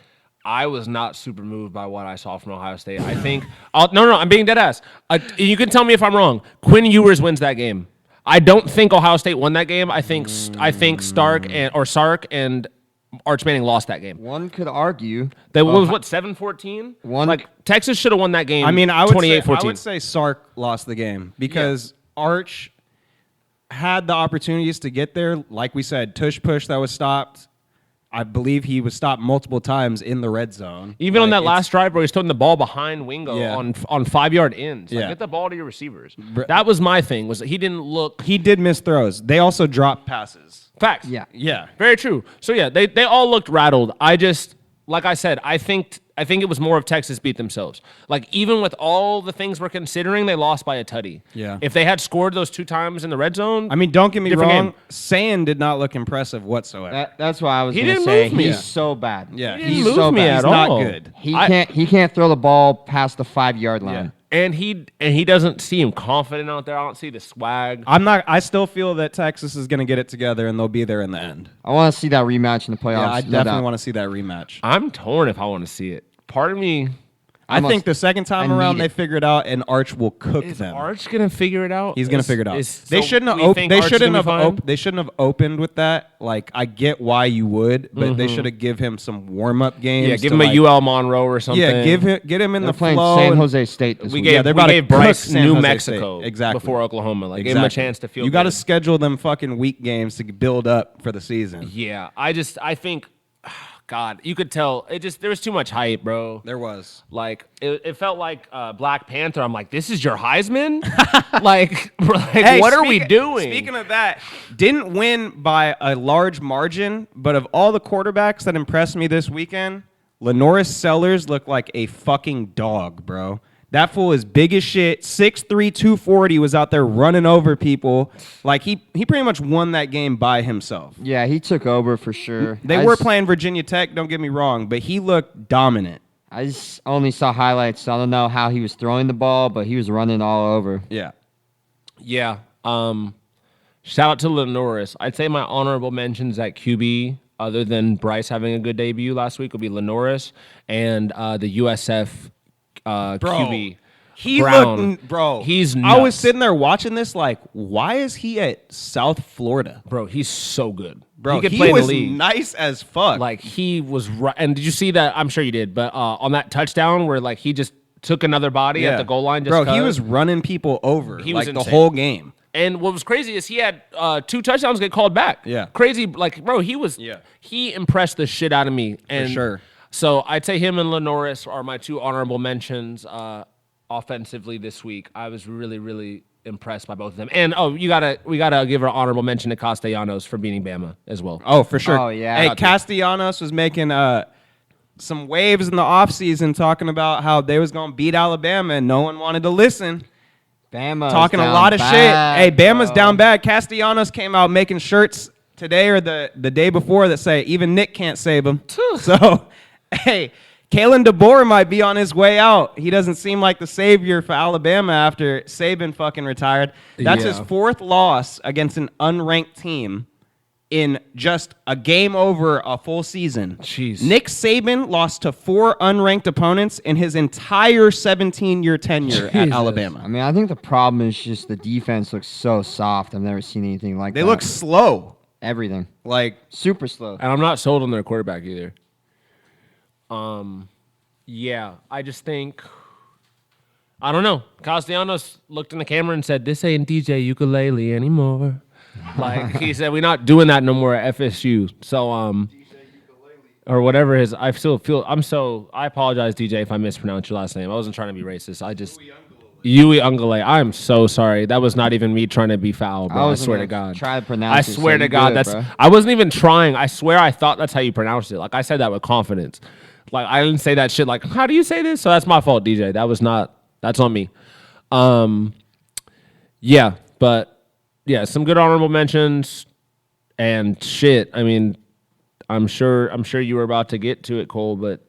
Speaker 3: I was not super moved by what I saw from Ohio State. I think no, I'm being dead ass. You can tell me if I'm wrong. Quinn Ewers wins that game. I don't think Ohio State won that game. I think Sark and Arch Manning lost that game.
Speaker 2: One could argue.
Speaker 3: That was what 7-14.
Speaker 2: One-
Speaker 3: Like Texas should have won that game.
Speaker 1: I mean, I would say
Speaker 3: 28-14.
Speaker 1: Sark lost the game because Arch had the opportunities to get there. Like we said, tush push that was stopped. I believe he was stopped multiple times in the red zone.
Speaker 3: Even on
Speaker 1: Like,
Speaker 3: that last drive where he's throwing the ball behind Wingo
Speaker 1: Yeah.
Speaker 3: on 5-yard ends. Like,
Speaker 1: Yeah.
Speaker 3: get the ball to your receivers. That was my thing, was that he didn't look...
Speaker 1: he did miss throws. They also dropped passes.
Speaker 3: Facts.
Speaker 2: Yeah.
Speaker 1: Yeah.
Speaker 3: Very true. So, yeah, they all looked rattled. I just... Like I said, I think it was more of Texas beat themselves. Like, even with all the things we're considering, they lost by a tutty.
Speaker 1: Yeah.
Speaker 3: If they had scored those 2 times in the red zone...
Speaker 1: I mean, don't get me
Speaker 3: Different
Speaker 1: wrong.
Speaker 3: game.
Speaker 1: Sand did not look impressive whatsoever.
Speaker 2: That's why I was
Speaker 3: He
Speaker 2: going to
Speaker 3: didn't
Speaker 2: say.
Speaker 3: move me.
Speaker 2: He's
Speaker 3: Yeah.
Speaker 2: so bad.
Speaker 1: Yeah.
Speaker 3: He didn't
Speaker 2: he's
Speaker 3: move
Speaker 2: so
Speaker 3: me
Speaker 2: bad.
Speaker 3: at
Speaker 1: He's
Speaker 3: all.
Speaker 1: not good.
Speaker 2: He can't throw the ball past the 5-yard line.
Speaker 1: Yeah.
Speaker 3: And he doesn't seem confident out there. I don't see the swag.
Speaker 1: I still feel that Texas is going to get it together and they'll be there in the end.
Speaker 2: I want to see that rematch in the playoffs.
Speaker 1: Yeah, I
Speaker 2: no
Speaker 1: definitely
Speaker 2: doubt.
Speaker 1: want to see that rematch.
Speaker 3: I'm torn if I want to see it. Part of me...
Speaker 1: I think the second time
Speaker 2: I
Speaker 1: around
Speaker 2: need
Speaker 1: they
Speaker 2: it.
Speaker 1: figure it out and Arch will cook
Speaker 3: Is
Speaker 1: them.
Speaker 3: Arch gonna figure it out?
Speaker 1: He's gonna figure it out.
Speaker 3: They shouldn't have
Speaker 1: They shouldn't have opened with that. Like I get why you would, but they should have give him some warm up games.
Speaker 3: Yeah, give
Speaker 1: to,
Speaker 3: him
Speaker 1: like,
Speaker 3: a UL Monroe or something.
Speaker 1: Yeah, get him in
Speaker 2: They're
Speaker 1: the
Speaker 2: playing
Speaker 1: flow.
Speaker 2: San
Speaker 1: and-
Speaker 2: Jose State this
Speaker 3: We
Speaker 2: week.
Speaker 3: gave,
Speaker 1: Yeah, they're
Speaker 3: we
Speaker 1: about to
Speaker 3: gave
Speaker 1: cook
Speaker 3: Bryce
Speaker 1: San
Speaker 3: New
Speaker 1: Jose
Speaker 3: Mexico
Speaker 1: State. Exactly.
Speaker 3: before Oklahoma. Like give him a chance to feel.
Speaker 1: You got to
Speaker 3: good.
Speaker 1: schedule them fucking week games to build up for the season.
Speaker 3: Yeah, I think, God, you could tell. There was too much hype, bro.
Speaker 1: There was.
Speaker 3: Like it felt like Black Panther. I'm like, this is your Heisman. What are we doing?
Speaker 1: Speaking of that, didn't win by a large margin, but of all the quarterbacks that impressed me this weekend, Lenoris Sellers looked like a fucking dog, bro. That fool is big as shit. 6'3", 240 was out there running over people. Like he pretty much won that game by himself.
Speaker 2: Yeah, he took over for sure.
Speaker 1: They were playing Virginia Tech, don't get me wrong, but he looked dominant.
Speaker 2: I just only saw highlights, so I don't know how he was throwing the ball, but he was running all over.
Speaker 1: Yeah.
Speaker 3: Yeah. Shout out to Lenoris. I'd say my honorable mentions at QB, other than Bryce having a good debut last week, would be Lenoris and the USF QB.
Speaker 1: He
Speaker 3: Brown.
Speaker 1: looked, bro.
Speaker 3: He's
Speaker 1: I was
Speaker 3: nuts.
Speaker 1: sitting there watching this like, why is he at South Florida?
Speaker 3: Bro, he's so good.
Speaker 1: Bro,
Speaker 3: he could
Speaker 1: he
Speaker 3: play in
Speaker 1: was
Speaker 3: the league.
Speaker 1: nice as fuck.
Speaker 3: Like he was right. And did you see that? I'm sure you did. But on that touchdown where like he just took another body at the goal line. Just
Speaker 1: bro, he
Speaker 3: 'cause.
Speaker 1: was running people over
Speaker 3: He was
Speaker 1: like the
Speaker 3: insane.
Speaker 1: whole game.
Speaker 3: And what was crazy is he had 2 touchdowns get called back.
Speaker 1: Yeah.
Speaker 3: Crazy. Like, bro, he impressed the shit out of me. And
Speaker 1: sure.
Speaker 3: So I'd say him and Lenoris are my 2 honorable mentions offensively this week. I was really, really impressed by both of them. And we gotta give an honorable mention to Castellanos for beating Bama as well.
Speaker 1: Oh, for sure.
Speaker 2: Oh, yeah.
Speaker 1: Hey, Castellanos was making some waves in the offseason talking about how they was going to beat Alabama and no one wanted to listen.
Speaker 2: Bama
Speaker 1: Talking a lot of shit. Hey, Bama's down bad. Castellanos came out making shirts today or the day before that say, even Nick can't save him. So, hey, Kalen DeBoer might be on his way out. He doesn't seem like the savior for Alabama after Saban fucking retired. That's his
Speaker 3: Yeah.
Speaker 1: 4th loss against an unranked team in just a game over a full season.
Speaker 3: Jeez.
Speaker 1: Nick Saban lost to 4 unranked opponents in his entire 17-year tenure at
Speaker 3: Jesus.
Speaker 1: Alabama.
Speaker 2: I mean, I think the problem is just the defense looks so soft. I've never seen anything like that.
Speaker 1: They look slow.
Speaker 2: everything.
Speaker 1: Like,
Speaker 2: Super slow.
Speaker 3: And I'm not sold on their quarterback either. Yeah, I just think I don't know. Castellanos looked in the camera and said, "This ain't DJ ukulele anymore." Like he said, "We're not doing that no more at FSU." So or whatever his. I still feel. I apologize, DJ, if I mispronounced your last name. I wasn't trying to be racist. I just Yui Ungale. I'm so sorry. That was not even me trying to be foul, bro. I
Speaker 2: was
Speaker 3: swear to
Speaker 2: gonna
Speaker 3: God.
Speaker 2: try to pronounce
Speaker 3: I
Speaker 2: it, so
Speaker 3: swear to
Speaker 2: you
Speaker 3: God,
Speaker 2: good,
Speaker 3: that's.
Speaker 2: bro.
Speaker 3: I wasn't even trying. I swear I thought that's how you pronounced it. Like I said that with confidence. Like I didn't say that shit. Like how do you say this? So that's my fault, DJ. That was not. That's on me. Yeah, but yeah, some good honorable mentions and shit. I mean, I'm sure you were about to get to it, Cole, but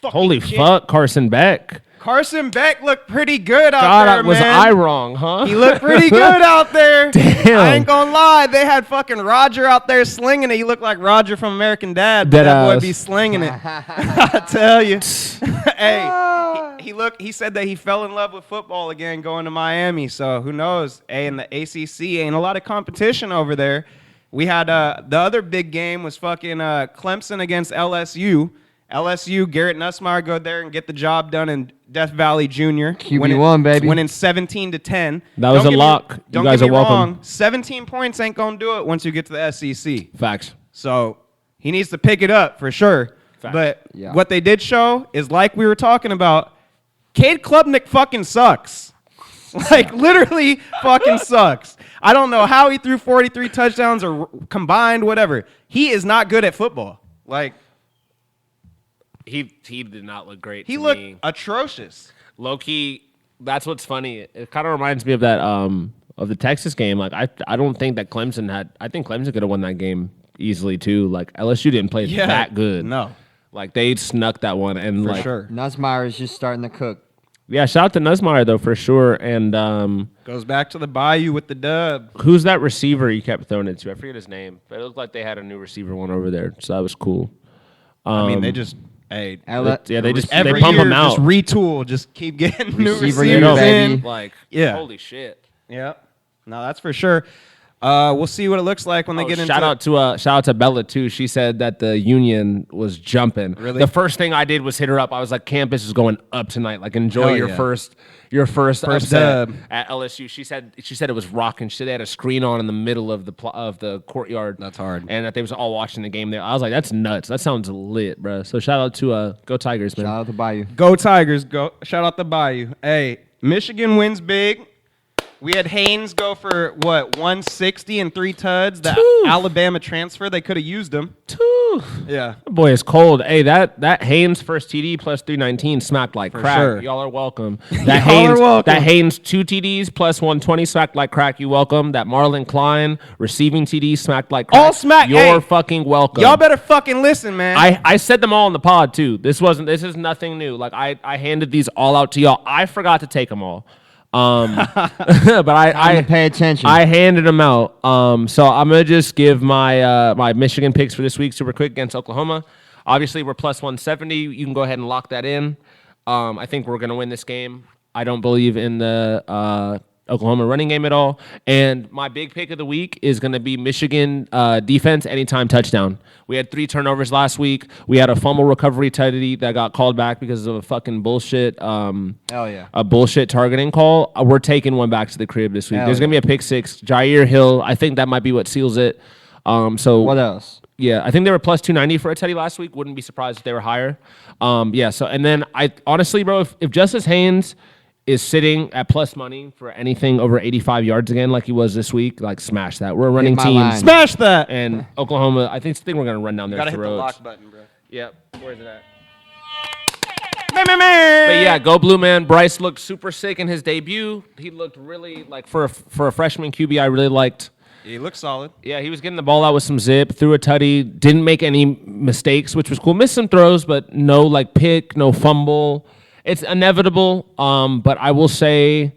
Speaker 3: holy fuck, Carson Beck.
Speaker 1: Carson Beck looked pretty good out
Speaker 3: God,
Speaker 1: there,
Speaker 3: was
Speaker 1: man.
Speaker 3: I wrong, huh?
Speaker 1: He looked pretty good out there.
Speaker 3: Damn.
Speaker 1: I ain't gonna lie. They had fucking Roger out there slinging it. He looked like Roger from American Dad. But
Speaker 3: Dead
Speaker 1: that boy
Speaker 3: ass.
Speaker 1: be slinging it. I tell you. Hey, he said that he fell in love with football again going to Miami. So who knows? Hey, in the ACC, ain't a lot of competition over there. We had the other big game was fucking Clemson against LSU. LSU, Garrett Nussmeier go there and get the job done in Death Valley Jr.
Speaker 2: QB1, baby.
Speaker 1: Winning 17-10.
Speaker 3: That was a lock. You
Speaker 1: Don't
Speaker 3: guys
Speaker 1: get me
Speaker 3: are welcome.
Speaker 1: wrong. 17 points ain't gonna do it once you get to the SEC.
Speaker 3: Facts.
Speaker 1: So he needs to pick it up for sure.
Speaker 3: Facts.
Speaker 1: But
Speaker 2: Yeah.
Speaker 1: what they did show is like we were talking about, Cade Klubnik fucking sucks. Like literally fucking sucks. I don't know how he threw 43 touchdowns or combined, whatever. He is not good at football. Like
Speaker 3: He did not look great.
Speaker 1: he
Speaker 3: to
Speaker 1: looked
Speaker 3: me.
Speaker 1: atrocious.
Speaker 3: Low key, that's what's funny. It kind of reminds me of that of the Texas game. Like I don't think that Clemson had. I think Clemson could have won that game easily too. Like LSU didn't play
Speaker 1: Yeah,
Speaker 3: that good.
Speaker 1: no.
Speaker 3: Like they snuck that one and
Speaker 1: For
Speaker 3: like
Speaker 1: sure.
Speaker 2: Nussmeier is just starting to cook.
Speaker 3: yeah. Shout out to Nussmeier though for sure. And
Speaker 1: Goes back to the Bayou with the dub.
Speaker 3: who's that receiver you kept throwing it to? I forget his name, but it looked like they had a new receiver one over there, so that was cool.
Speaker 1: I mean, they just
Speaker 3: Yeah, they just
Speaker 1: every
Speaker 3: they pump
Speaker 1: year
Speaker 3: them out.
Speaker 1: just retool, just keep getting new
Speaker 2: Receiver
Speaker 1: receivers
Speaker 2: year,
Speaker 1: in.
Speaker 2: baby.
Speaker 3: Like
Speaker 1: Yeah.
Speaker 3: holy shit.
Speaker 1: Yeah, no, that's for sure. We'll see what it looks like when they get into.
Speaker 3: shout out to Bella too. She said that the union was jumping.
Speaker 1: Really?
Speaker 3: The first thing I did was hit her up. I was like, campus is going up tonight. Like enjoy
Speaker 1: Hell
Speaker 3: your
Speaker 1: yeah.
Speaker 3: first
Speaker 1: First
Speaker 3: upset
Speaker 1: dub.
Speaker 3: at LSU. She said it was rocking. She they had a screen on in the middle of the courtyard.
Speaker 1: That's hard.
Speaker 3: And that they was all watching the game there. I was like, that's nuts. That sounds lit, bro. So shout out to Go Tigers, man.
Speaker 2: Shout out to Bayou.
Speaker 1: Go Tigers! Go! Shout out the Bayou. Hey, Michigan wins big. We had Haynes go for what 160 and 3 tuds. The
Speaker 3: Two.
Speaker 1: Alabama transfer. They could have used him.
Speaker 3: Woo.
Speaker 1: Yeah.
Speaker 3: That boy is cold. Hey, that Haynes first TD plus 319 smacked like crack.
Speaker 1: sure.
Speaker 3: Y'all are welcome.
Speaker 1: Y'all
Speaker 3: That
Speaker 1: are welcome.
Speaker 3: That Haynes 2 TDs plus 120 smacked like crack. You welcome. That Marlon Klein receiving TD smacked like crack.
Speaker 1: All smack-
Speaker 3: You're
Speaker 1: hey,
Speaker 3: fucking welcome.
Speaker 1: Y'all better fucking listen, man.
Speaker 3: I said them all in the pod too. This is nothing new. Like I handed these all out to y'all. I forgot to take them all. But I
Speaker 2: pay attention.
Speaker 3: I handed them out. So I'm gonna just give my my Michigan picks for this week super quick against Oklahoma. Obviously we're plus 170. You can go ahead and lock that in. I think we're gonna win this game. I don't believe in the Oklahoma running game at all. And my big pick of the week is going to be Michigan defense anytime touchdown. We had 3 turnovers last week. We had a fumble recovery tutty that got called back because of a fucking bullshit
Speaker 2: Hell yeah.
Speaker 3: a bullshit targeting call. We're taking one back to the crib this week.
Speaker 2: Hell
Speaker 3: There's going to be a pick 6. Jair Hill, I think that might be what seals it. So
Speaker 2: What else?
Speaker 3: yeah, I think they were plus 290 for a tutty last week. Wouldn't be surprised if they were higher. Yeah, so and then I honestly, bro, if Justice Haynes is sitting at plus money for anything over 85 yards again, like he was this week, like smash that. We're a running
Speaker 2: my
Speaker 3: team.
Speaker 2: line.
Speaker 1: Smash that.
Speaker 3: And Oklahoma, I think we're gonna run down their
Speaker 1: Gotta hit the
Speaker 3: throats.
Speaker 1: lock button, bro.
Speaker 3: Yep. Where's it at?
Speaker 1: But
Speaker 3: But yeah, go blue, man. Bryce looked super sick in his debut. He looked really like for a freshman QB. I really liked.
Speaker 1: he looks solid.
Speaker 3: Yeah, he was getting the ball out with some zip, threw a tutty, didn't make any mistakes, which was cool. Missed some throws, but no like pick, no fumble. It's inevitable. But I will say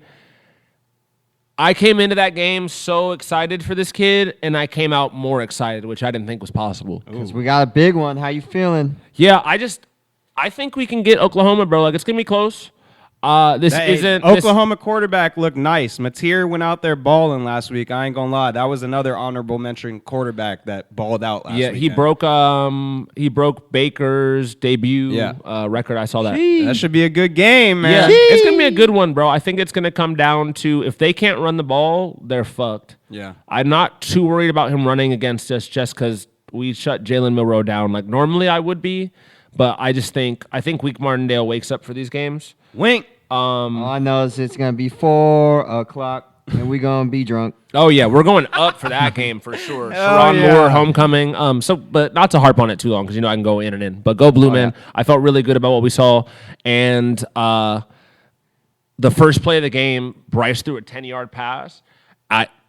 Speaker 3: I came into that game so excited for this kid, and I came out more excited, which I didn't think was possible.
Speaker 2: Because we got a big one. How you feeling?
Speaker 3: Yeah, I think we can get Oklahoma, bro. Like, it's going to be close. This
Speaker 1: Hey,
Speaker 3: isn't
Speaker 1: Oklahoma quarterback looked nice. Mateer went out there balling last week. I ain't gonna lie, that was another honorable mention quarterback that balled out last
Speaker 3: Yeah,
Speaker 1: weekend.
Speaker 3: he broke Baker's debut
Speaker 1: Yeah.
Speaker 3: record. I saw that.
Speaker 1: That should be a good game,
Speaker 3: Yeah,
Speaker 1: man.
Speaker 3: it's gonna be a good one, bro. I think it's gonna come down to if they can't run the ball, they're fucked.
Speaker 1: Yeah.
Speaker 3: I'm not too worried about him running against us just because we shut Jalen Milroe down. Like normally I would be, but I think Wake Martindale wakes up for these games.
Speaker 1: Wink.
Speaker 2: All I know is it's going to be 4 o'clock, and we going to be drunk.
Speaker 3: Oh yeah, we're going up for that game for sure.
Speaker 1: Hell
Speaker 3: Sharon
Speaker 1: yeah.
Speaker 3: Moore homecoming. But not to harp on it too long because I can go in and in. But go blue, man.
Speaker 2: yeah.
Speaker 3: I felt really good about what we saw, and the first play of the game, Bryce threw a 10-yard pass.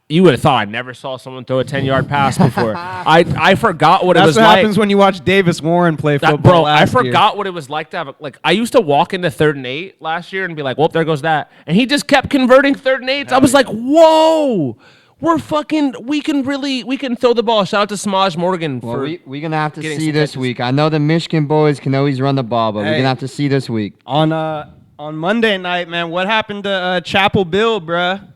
Speaker 3: You would have thought I never saw someone throw a 10-yard pass before. I forgot what it
Speaker 1: That's
Speaker 3: was
Speaker 1: what
Speaker 3: like.
Speaker 1: happens when you watch Davis Warren play football.
Speaker 3: Bro, I
Speaker 1: last year.
Speaker 3: forgot what it was like to have I used to walk into 3rd and 8 last year and be like, well, there goes that. And he just kept converting 3rd and 8s. I was like, whoa, we can throw the ball. Shout out to Smaj Morgan
Speaker 2: Well,
Speaker 3: for
Speaker 2: we're going to have to
Speaker 3: getting
Speaker 2: see
Speaker 3: some
Speaker 2: this
Speaker 3: catches.
Speaker 2: week. I know the Michigan boys can always run the ball, but we're
Speaker 1: Hey.
Speaker 2: going to have to see this week.
Speaker 1: On Monday night, man. What happened to Chapel Bill, bruh?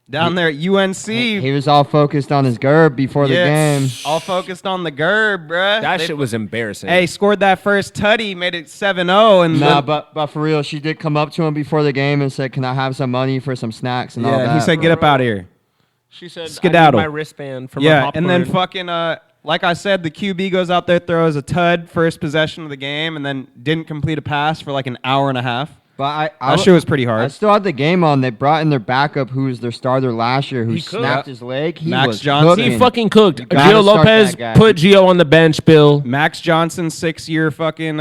Speaker 1: Down there at UNC.
Speaker 2: He was all focused on his GERB before the game.
Speaker 1: All focused on the GERB, bruh.
Speaker 3: That shit was embarrassing.
Speaker 1: Hey, scored that first tutty, made it 7-0. And
Speaker 2: Nah,
Speaker 1: then-
Speaker 2: but for real, she did come up to him before the game and said, "Can I have some money for some snacks and all that?"
Speaker 1: yeah, he said, "Get up out of here."
Speaker 3: she said,
Speaker 1: skedaddle.
Speaker 3: I need my wristband for my
Speaker 1: Yeah,
Speaker 3: popcorn.
Speaker 1: and then fucking like I said, the QB goes out there, throws a tud, first possession of the game, and then didn't complete a pass for like an hour and a half.
Speaker 2: But
Speaker 1: That shit was pretty hard.
Speaker 2: I still had the game on. They brought in their backup, who was their starter last year, who
Speaker 3: He cooked.
Speaker 2: snapped his leg. He
Speaker 1: Max
Speaker 2: was
Speaker 1: Johnson.
Speaker 2: cooking.
Speaker 3: he fucking cooked.
Speaker 2: gotta
Speaker 3: Gio
Speaker 2: start
Speaker 3: Lopez
Speaker 2: that guy.
Speaker 3: put Gio on the bench, Bill.
Speaker 1: Max Johnson, 6-year fucking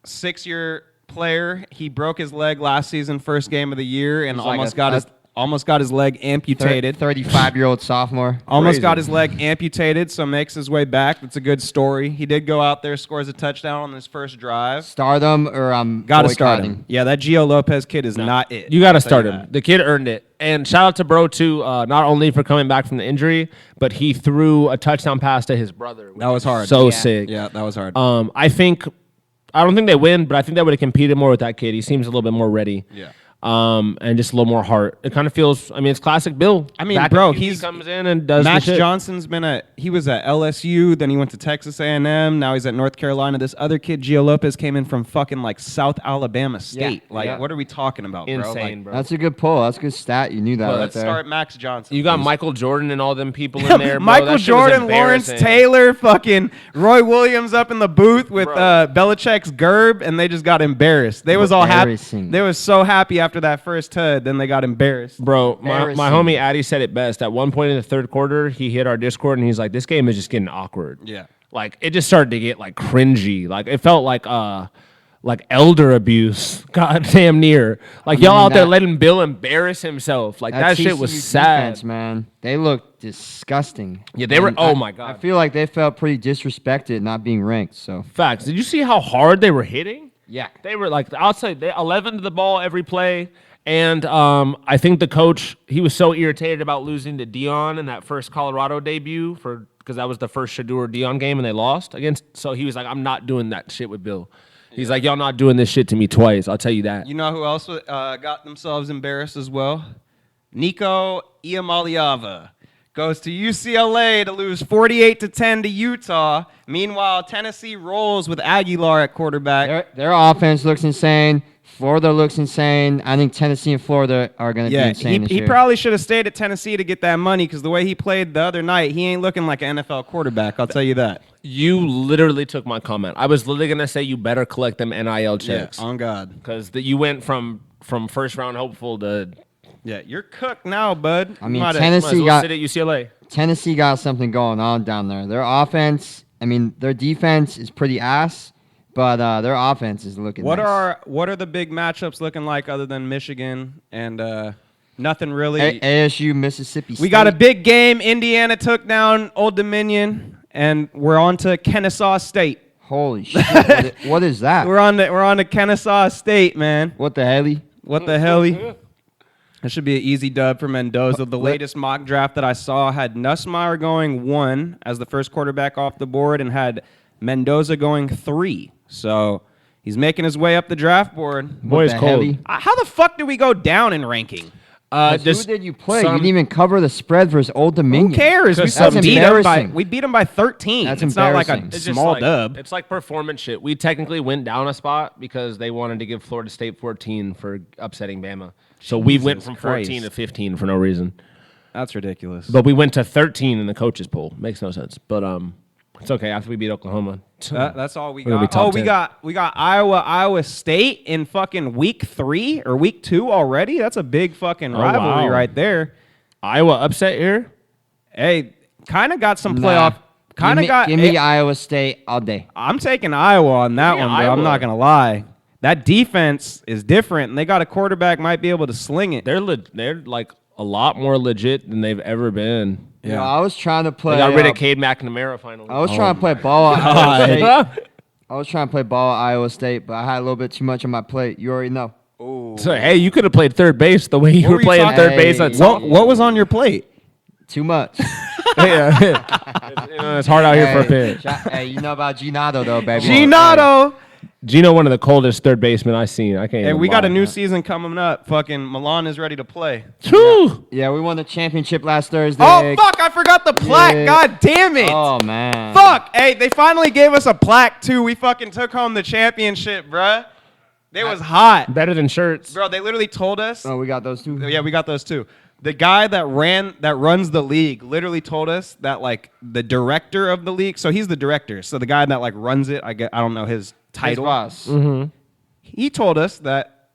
Speaker 1: 6-year player. He broke his leg last season, first game of the year, and
Speaker 2: He's like
Speaker 1: almost got his leg amputated.
Speaker 2: 35-year-old sophomore.
Speaker 1: Almost
Speaker 2: Crazy.
Speaker 1: got his leg amputated, so makes his way back. That's a good story. He did go out there, scores a touchdown on his first drive.
Speaker 2: Stardom, or I'm
Speaker 1: Got to start
Speaker 2: boycotting.
Speaker 1: him. Yeah, that Gio Lopez kid is not it.
Speaker 3: You got to
Speaker 1: I'll tell
Speaker 3: start
Speaker 1: you
Speaker 3: him.
Speaker 1: that.
Speaker 3: The kid earned it. And shout out to Bro, too, not only for coming back from the injury, but he threw a touchdown pass to his brother.
Speaker 1: That was hard.
Speaker 3: So
Speaker 1: Yeah.
Speaker 3: sick.
Speaker 1: Yeah, that was hard.
Speaker 3: I don't think they win, but I think they would have competed more with that kid. He seems a little bit more ready.
Speaker 1: Yeah.
Speaker 3: And just a little more heart. It kind of feels, it's classic Bill.
Speaker 1: I mean,
Speaker 3: Back
Speaker 1: bro,
Speaker 3: QB
Speaker 1: he's-
Speaker 3: comes in and does
Speaker 1: Max
Speaker 3: the shit.
Speaker 1: Johnson's he was at LSU, then he went to Texas A&M, now he's at North Carolina. This other kid, Gio Lopez, came in from fucking like South Alabama State.
Speaker 2: Yeah,
Speaker 1: Like,
Speaker 2: yeah.
Speaker 1: what are we talking about, bro?
Speaker 3: Insane,
Speaker 1: Like,
Speaker 3: bro.
Speaker 2: That's a good pull. That's a good stat. You knew that
Speaker 3: Well,
Speaker 2: right
Speaker 1: let's
Speaker 2: there.
Speaker 1: start Max Johnson.
Speaker 3: You got
Speaker 1: please.
Speaker 3: Michael Jordan and all them people in there, bro.
Speaker 1: Michael
Speaker 3: That shit was
Speaker 1: Jordan, Lawrence
Speaker 3: embarrassing.
Speaker 1: Taylor, fucking Roy Williams up in the booth with
Speaker 3: Bro.
Speaker 1: Belichick's GERB, and they just got embarrassed. They was all happy.
Speaker 2: Embarrassing.
Speaker 1: They was so happy after that first tud, then they got embarrassed.
Speaker 3: Bro, my
Speaker 2: Embarrassing.
Speaker 3: homie Addy said it best. At one point in the third quarter, he hit our Discord and he's like, "This game is just getting awkward."
Speaker 1: Yeah.
Speaker 3: like it just started to get like cringy. Like it felt like elder abuse. God damn near. Like y'all out there letting Bill embarrass himself. Like that shit was
Speaker 2: TCU
Speaker 3: sad.
Speaker 2: defense, man. They looked disgusting.
Speaker 3: Yeah, they were.
Speaker 2: And
Speaker 3: Oh my god.
Speaker 2: I feel like they felt pretty disrespected not being ranked. So
Speaker 3: Facts. Did you see how hard they were hitting?
Speaker 2: yeah,
Speaker 3: They were like, I'll say, they 11 to the ball every play. And I think the coach, he was so irritated about losing to Dion in that first Colorado debut because that was the first Shadur Dion game and they lost against. So he was like, I'm not doing that shit with Bill. He's like, y'all not doing this shit to me twice. I'll tell you that.
Speaker 1: You know who else got themselves embarrassed as well? Nico Iamaleava goes to UCLA to lose 48-10 to Utah. Meanwhile, Tennessee rolls with Aguilar at quarterback.
Speaker 2: their offense looks insane. Florida looks insane. I think Tennessee and Florida are going to be insane this
Speaker 1: he
Speaker 2: year.
Speaker 1: probably should have stayed at Tennessee to get that money because the way he played the other night, he ain't looking like an NFL quarterback. I'll tell you that.
Speaker 3: You literally took my comment. I was literally going to say you better collect them NIL checks.
Speaker 1: On God.
Speaker 3: Because you went from first round hopeful to
Speaker 1: Yeah, you're cooked now, bud.
Speaker 2: I mean,
Speaker 3: might as
Speaker 2: Tennessee
Speaker 3: well
Speaker 2: got
Speaker 3: sit at UCLA.
Speaker 2: Tennessee got something going on down there. Their offense, I mean, their defense is pretty ass, but their offense is looking
Speaker 1: What
Speaker 2: nice.
Speaker 1: are the big matchups looking like other than Michigan and nothing really?
Speaker 2: ASU, Mississippi State.
Speaker 1: We got a big game. Indiana took down Old Dominion, and we're on to Kennesaw State.
Speaker 2: Holy shit. What is that?
Speaker 1: We're on to Kennesaw State, man.
Speaker 2: What the hell?
Speaker 1: What the hell? That should be an easy dub for Mendoza. The latest mock draft that I saw had Nussmeier going 1 as the first quarterback off the board and had Mendoza going 3. So he's making his way up the draft board.
Speaker 3: Boy's
Speaker 2: the
Speaker 3: cold.
Speaker 2: helly?
Speaker 1: How the fuck did we go down in ranking?
Speaker 2: Who did you play? You didn't even cover the spread versus Old Dominion.
Speaker 1: Who cares? We
Speaker 3: That's
Speaker 1: beat him by 13.
Speaker 2: That's
Speaker 1: it's not like a
Speaker 2: embarrassing.
Speaker 3: It's just
Speaker 1: small
Speaker 3: like,
Speaker 1: dub.
Speaker 3: It's like performance shit. We technically went down a spot because they wanted to give Florida State 14 for upsetting Bama. So we went from 14
Speaker 1: Christ.
Speaker 3: to 15 for no reason.
Speaker 1: That's ridiculous.
Speaker 3: But we went to 13 in the coaches poll. Makes no sense. But it's okay after we beat Oklahoma.
Speaker 1: That's all we
Speaker 3: We're gonna be
Speaker 1: got.
Speaker 3: top
Speaker 1: Oh,
Speaker 3: 10.
Speaker 1: we got Iowa State in fucking week 3 or week 2 already. That's a big fucking rivalry
Speaker 3: wow.
Speaker 1: right there.
Speaker 3: Iowa upset here?
Speaker 1: Hey, kind of got some
Speaker 2: Nah.
Speaker 1: playoff. Kind of got.
Speaker 2: Give me Iowa State all day.
Speaker 1: I'm taking Iowa on that
Speaker 3: Give me
Speaker 1: one, bro. I'm
Speaker 3: Iowa.
Speaker 1: not gonna lie. That defense is different, and they got a quarterback might be able to sling it.
Speaker 3: They're like a lot more legit than they've ever been.
Speaker 2: You know, I was trying to play.
Speaker 3: They got rid of Cade McNamara finally.
Speaker 2: I was trying to play ball at Iowa State.
Speaker 3: God.
Speaker 2: I was trying to play ball at Iowa State, but I had a little bit too much on my plate. You already know.
Speaker 3: So, hey, you could have played third base the way you
Speaker 1: What
Speaker 3: were
Speaker 1: were you
Speaker 3: playing
Speaker 1: talking-
Speaker 3: third base at
Speaker 2: Hey.
Speaker 1: What was on your plate?
Speaker 2: Too much.
Speaker 3: It's hard out here for a pitch.
Speaker 2: Hey, you know about Ginato though, baby.
Speaker 1: Ginato.
Speaker 3: Gino, one of the coldest third basemen I've seen. I can't.
Speaker 1: Hey,
Speaker 3: even
Speaker 1: we got
Speaker 3: lie.
Speaker 1: a new season coming up. Fucking Milan is ready to play.
Speaker 3: Whew.
Speaker 2: Yeah, we won the championship last Thursday.
Speaker 1: Oh fuck! I forgot the plaque.
Speaker 2: Yeah.
Speaker 1: God damn it!
Speaker 2: Oh man.
Speaker 1: Fuck! Hey, they finally gave us a plaque too. We fucking took home the championship, bruh. It was hot,
Speaker 3: Better than shirts.
Speaker 1: bro. They literally told us.
Speaker 2: Oh, we got those two.
Speaker 1: Yeah, we got those too. The guy that runs the league literally told us that like the director of the league. So he's the director. So the guy that like runs it, I don't know his title.
Speaker 2: Boss.
Speaker 1: He told us that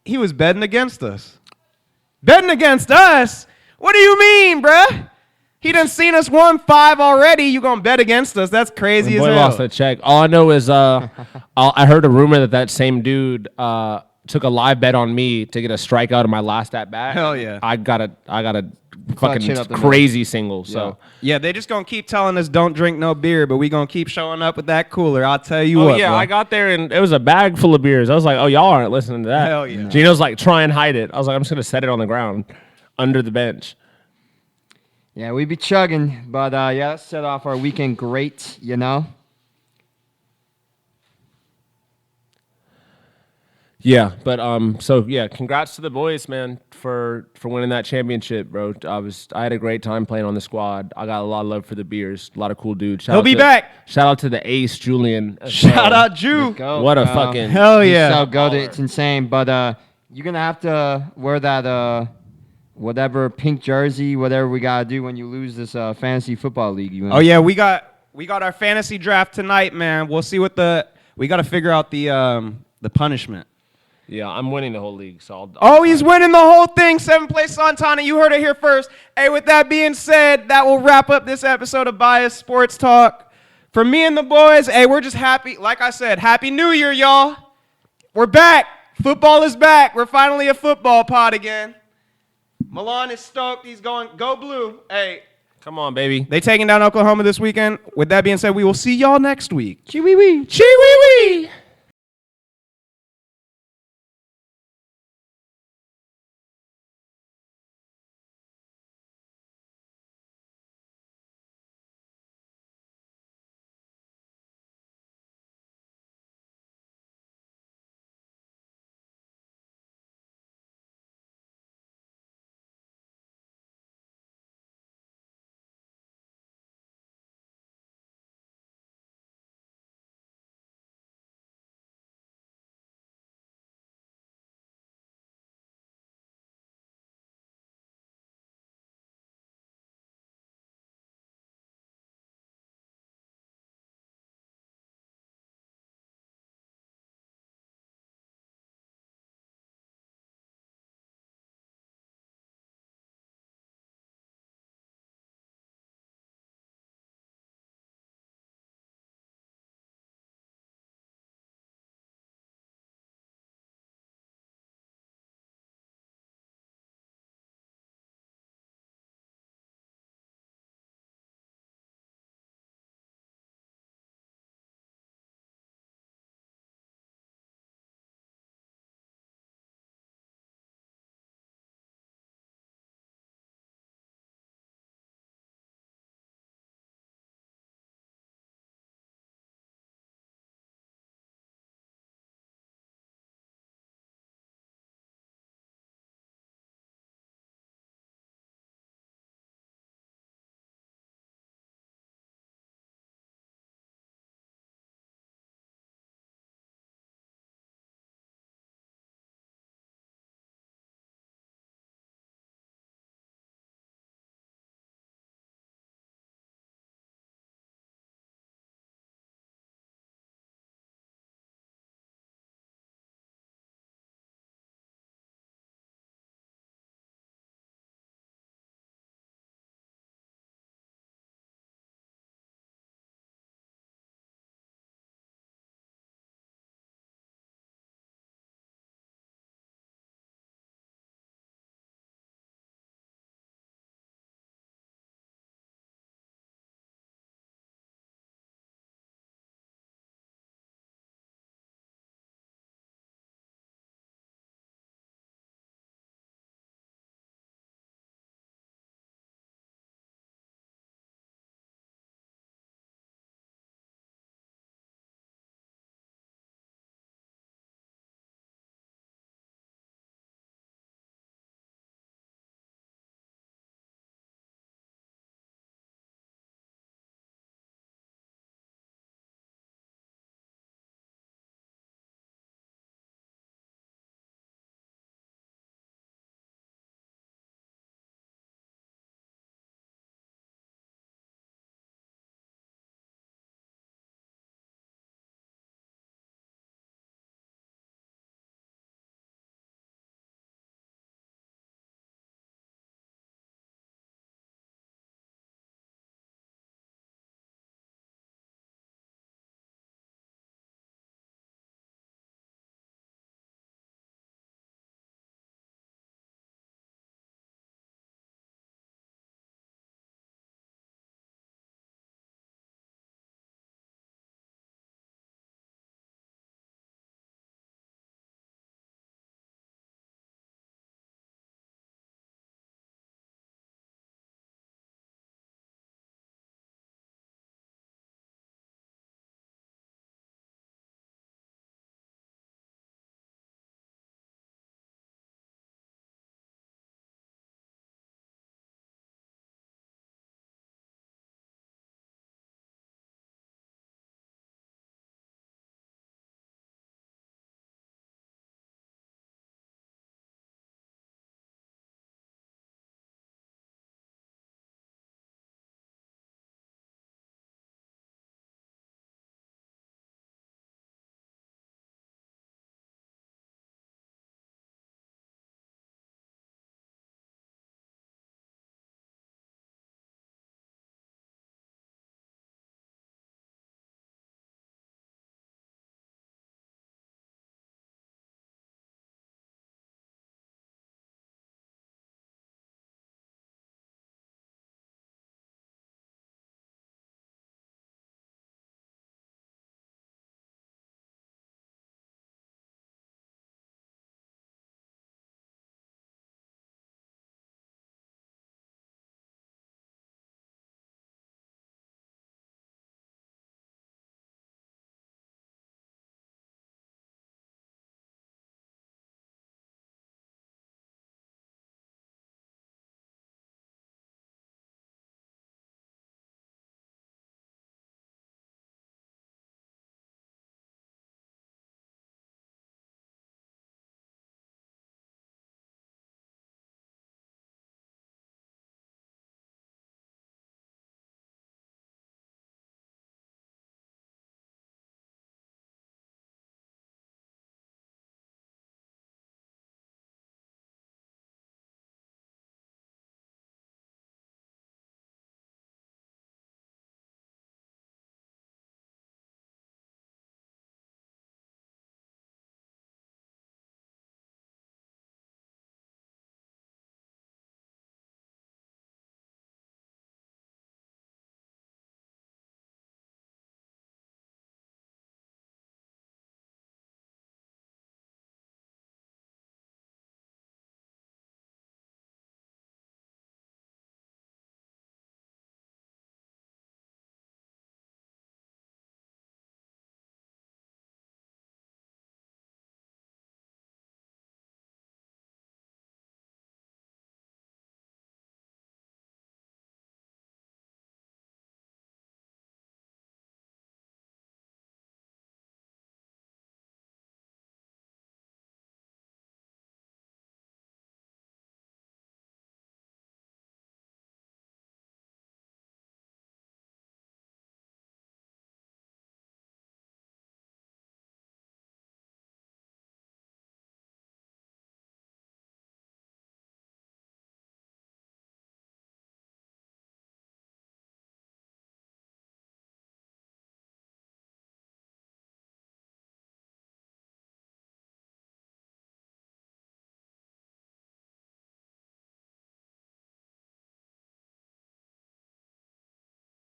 Speaker 1: he was betting against us. Betting against us? What do you mean, bruh? He done seen us 1-5 already. You gonna bet against us? That's crazy
Speaker 3: The
Speaker 1: as
Speaker 3: boy
Speaker 1: hell.
Speaker 3: lost the check. All I know is I heard a rumor that same dude took a live bet on me to get a strikeout in my last at bat.
Speaker 1: Hell yeah.
Speaker 3: I got a
Speaker 2: hit
Speaker 3: fucking
Speaker 2: up the
Speaker 3: crazy single. So
Speaker 1: Yeah, they just gonna keep telling us don't drink no beer, but we gonna keep showing up with that cooler. I'll tell you
Speaker 3: oh
Speaker 1: what.
Speaker 3: yeah,
Speaker 1: bro.
Speaker 3: I got there and it was a bag full of beers. I was like, oh y'all aren't listening to that.
Speaker 1: Hell yeah.
Speaker 3: Gino's like, try and hide it. I was like, I'm just gonna set it on the ground under the bench.
Speaker 2: Yeah, we be chugging, but yeah, let's set off our weekend great, you know.
Speaker 3: Yeah, but so yeah, congrats to the boys, man, for winning that championship, bro. I had a great time playing on the squad. I got a lot of love for the beers, a lot of cool dudes. Shout
Speaker 1: He'll
Speaker 3: out
Speaker 1: be
Speaker 3: to-
Speaker 1: back.
Speaker 3: Shout out to the ace, Julian. as
Speaker 1: Shout
Speaker 3: well.
Speaker 1: out Jew.
Speaker 2: Go,
Speaker 3: What a
Speaker 2: bro.
Speaker 3: fucking
Speaker 1: Hell
Speaker 2: He's
Speaker 1: yeah.
Speaker 2: so good,
Speaker 3: baller.
Speaker 2: it's insane. But you're gonna have to wear that whatever pink jersey, whatever we gotta do when you lose this fantasy football league. You
Speaker 1: Oh yeah, we got our fantasy draft tonight, man. We'll see what we got to figure out the punishment.
Speaker 3: Yeah, I'm winning the whole league, so I'll
Speaker 1: Oh, he's winning the whole thing. 7th place Santana. You heard it here first. Hey, with that being said, that will wrap up this episode of Bias Sports Talk. For me and the boys, hey, we're just happy. Like I said, Happy New Year, y'all. We're back. Football is back. We're finally a football pod again. Milan is stoked. He's going, go blue. Hey,
Speaker 3: Come on, baby.
Speaker 1: they taking down Oklahoma this weekend. With that being said, we will see y'all next week.
Speaker 2: Chee wee wee.
Speaker 1: Chee wee wee.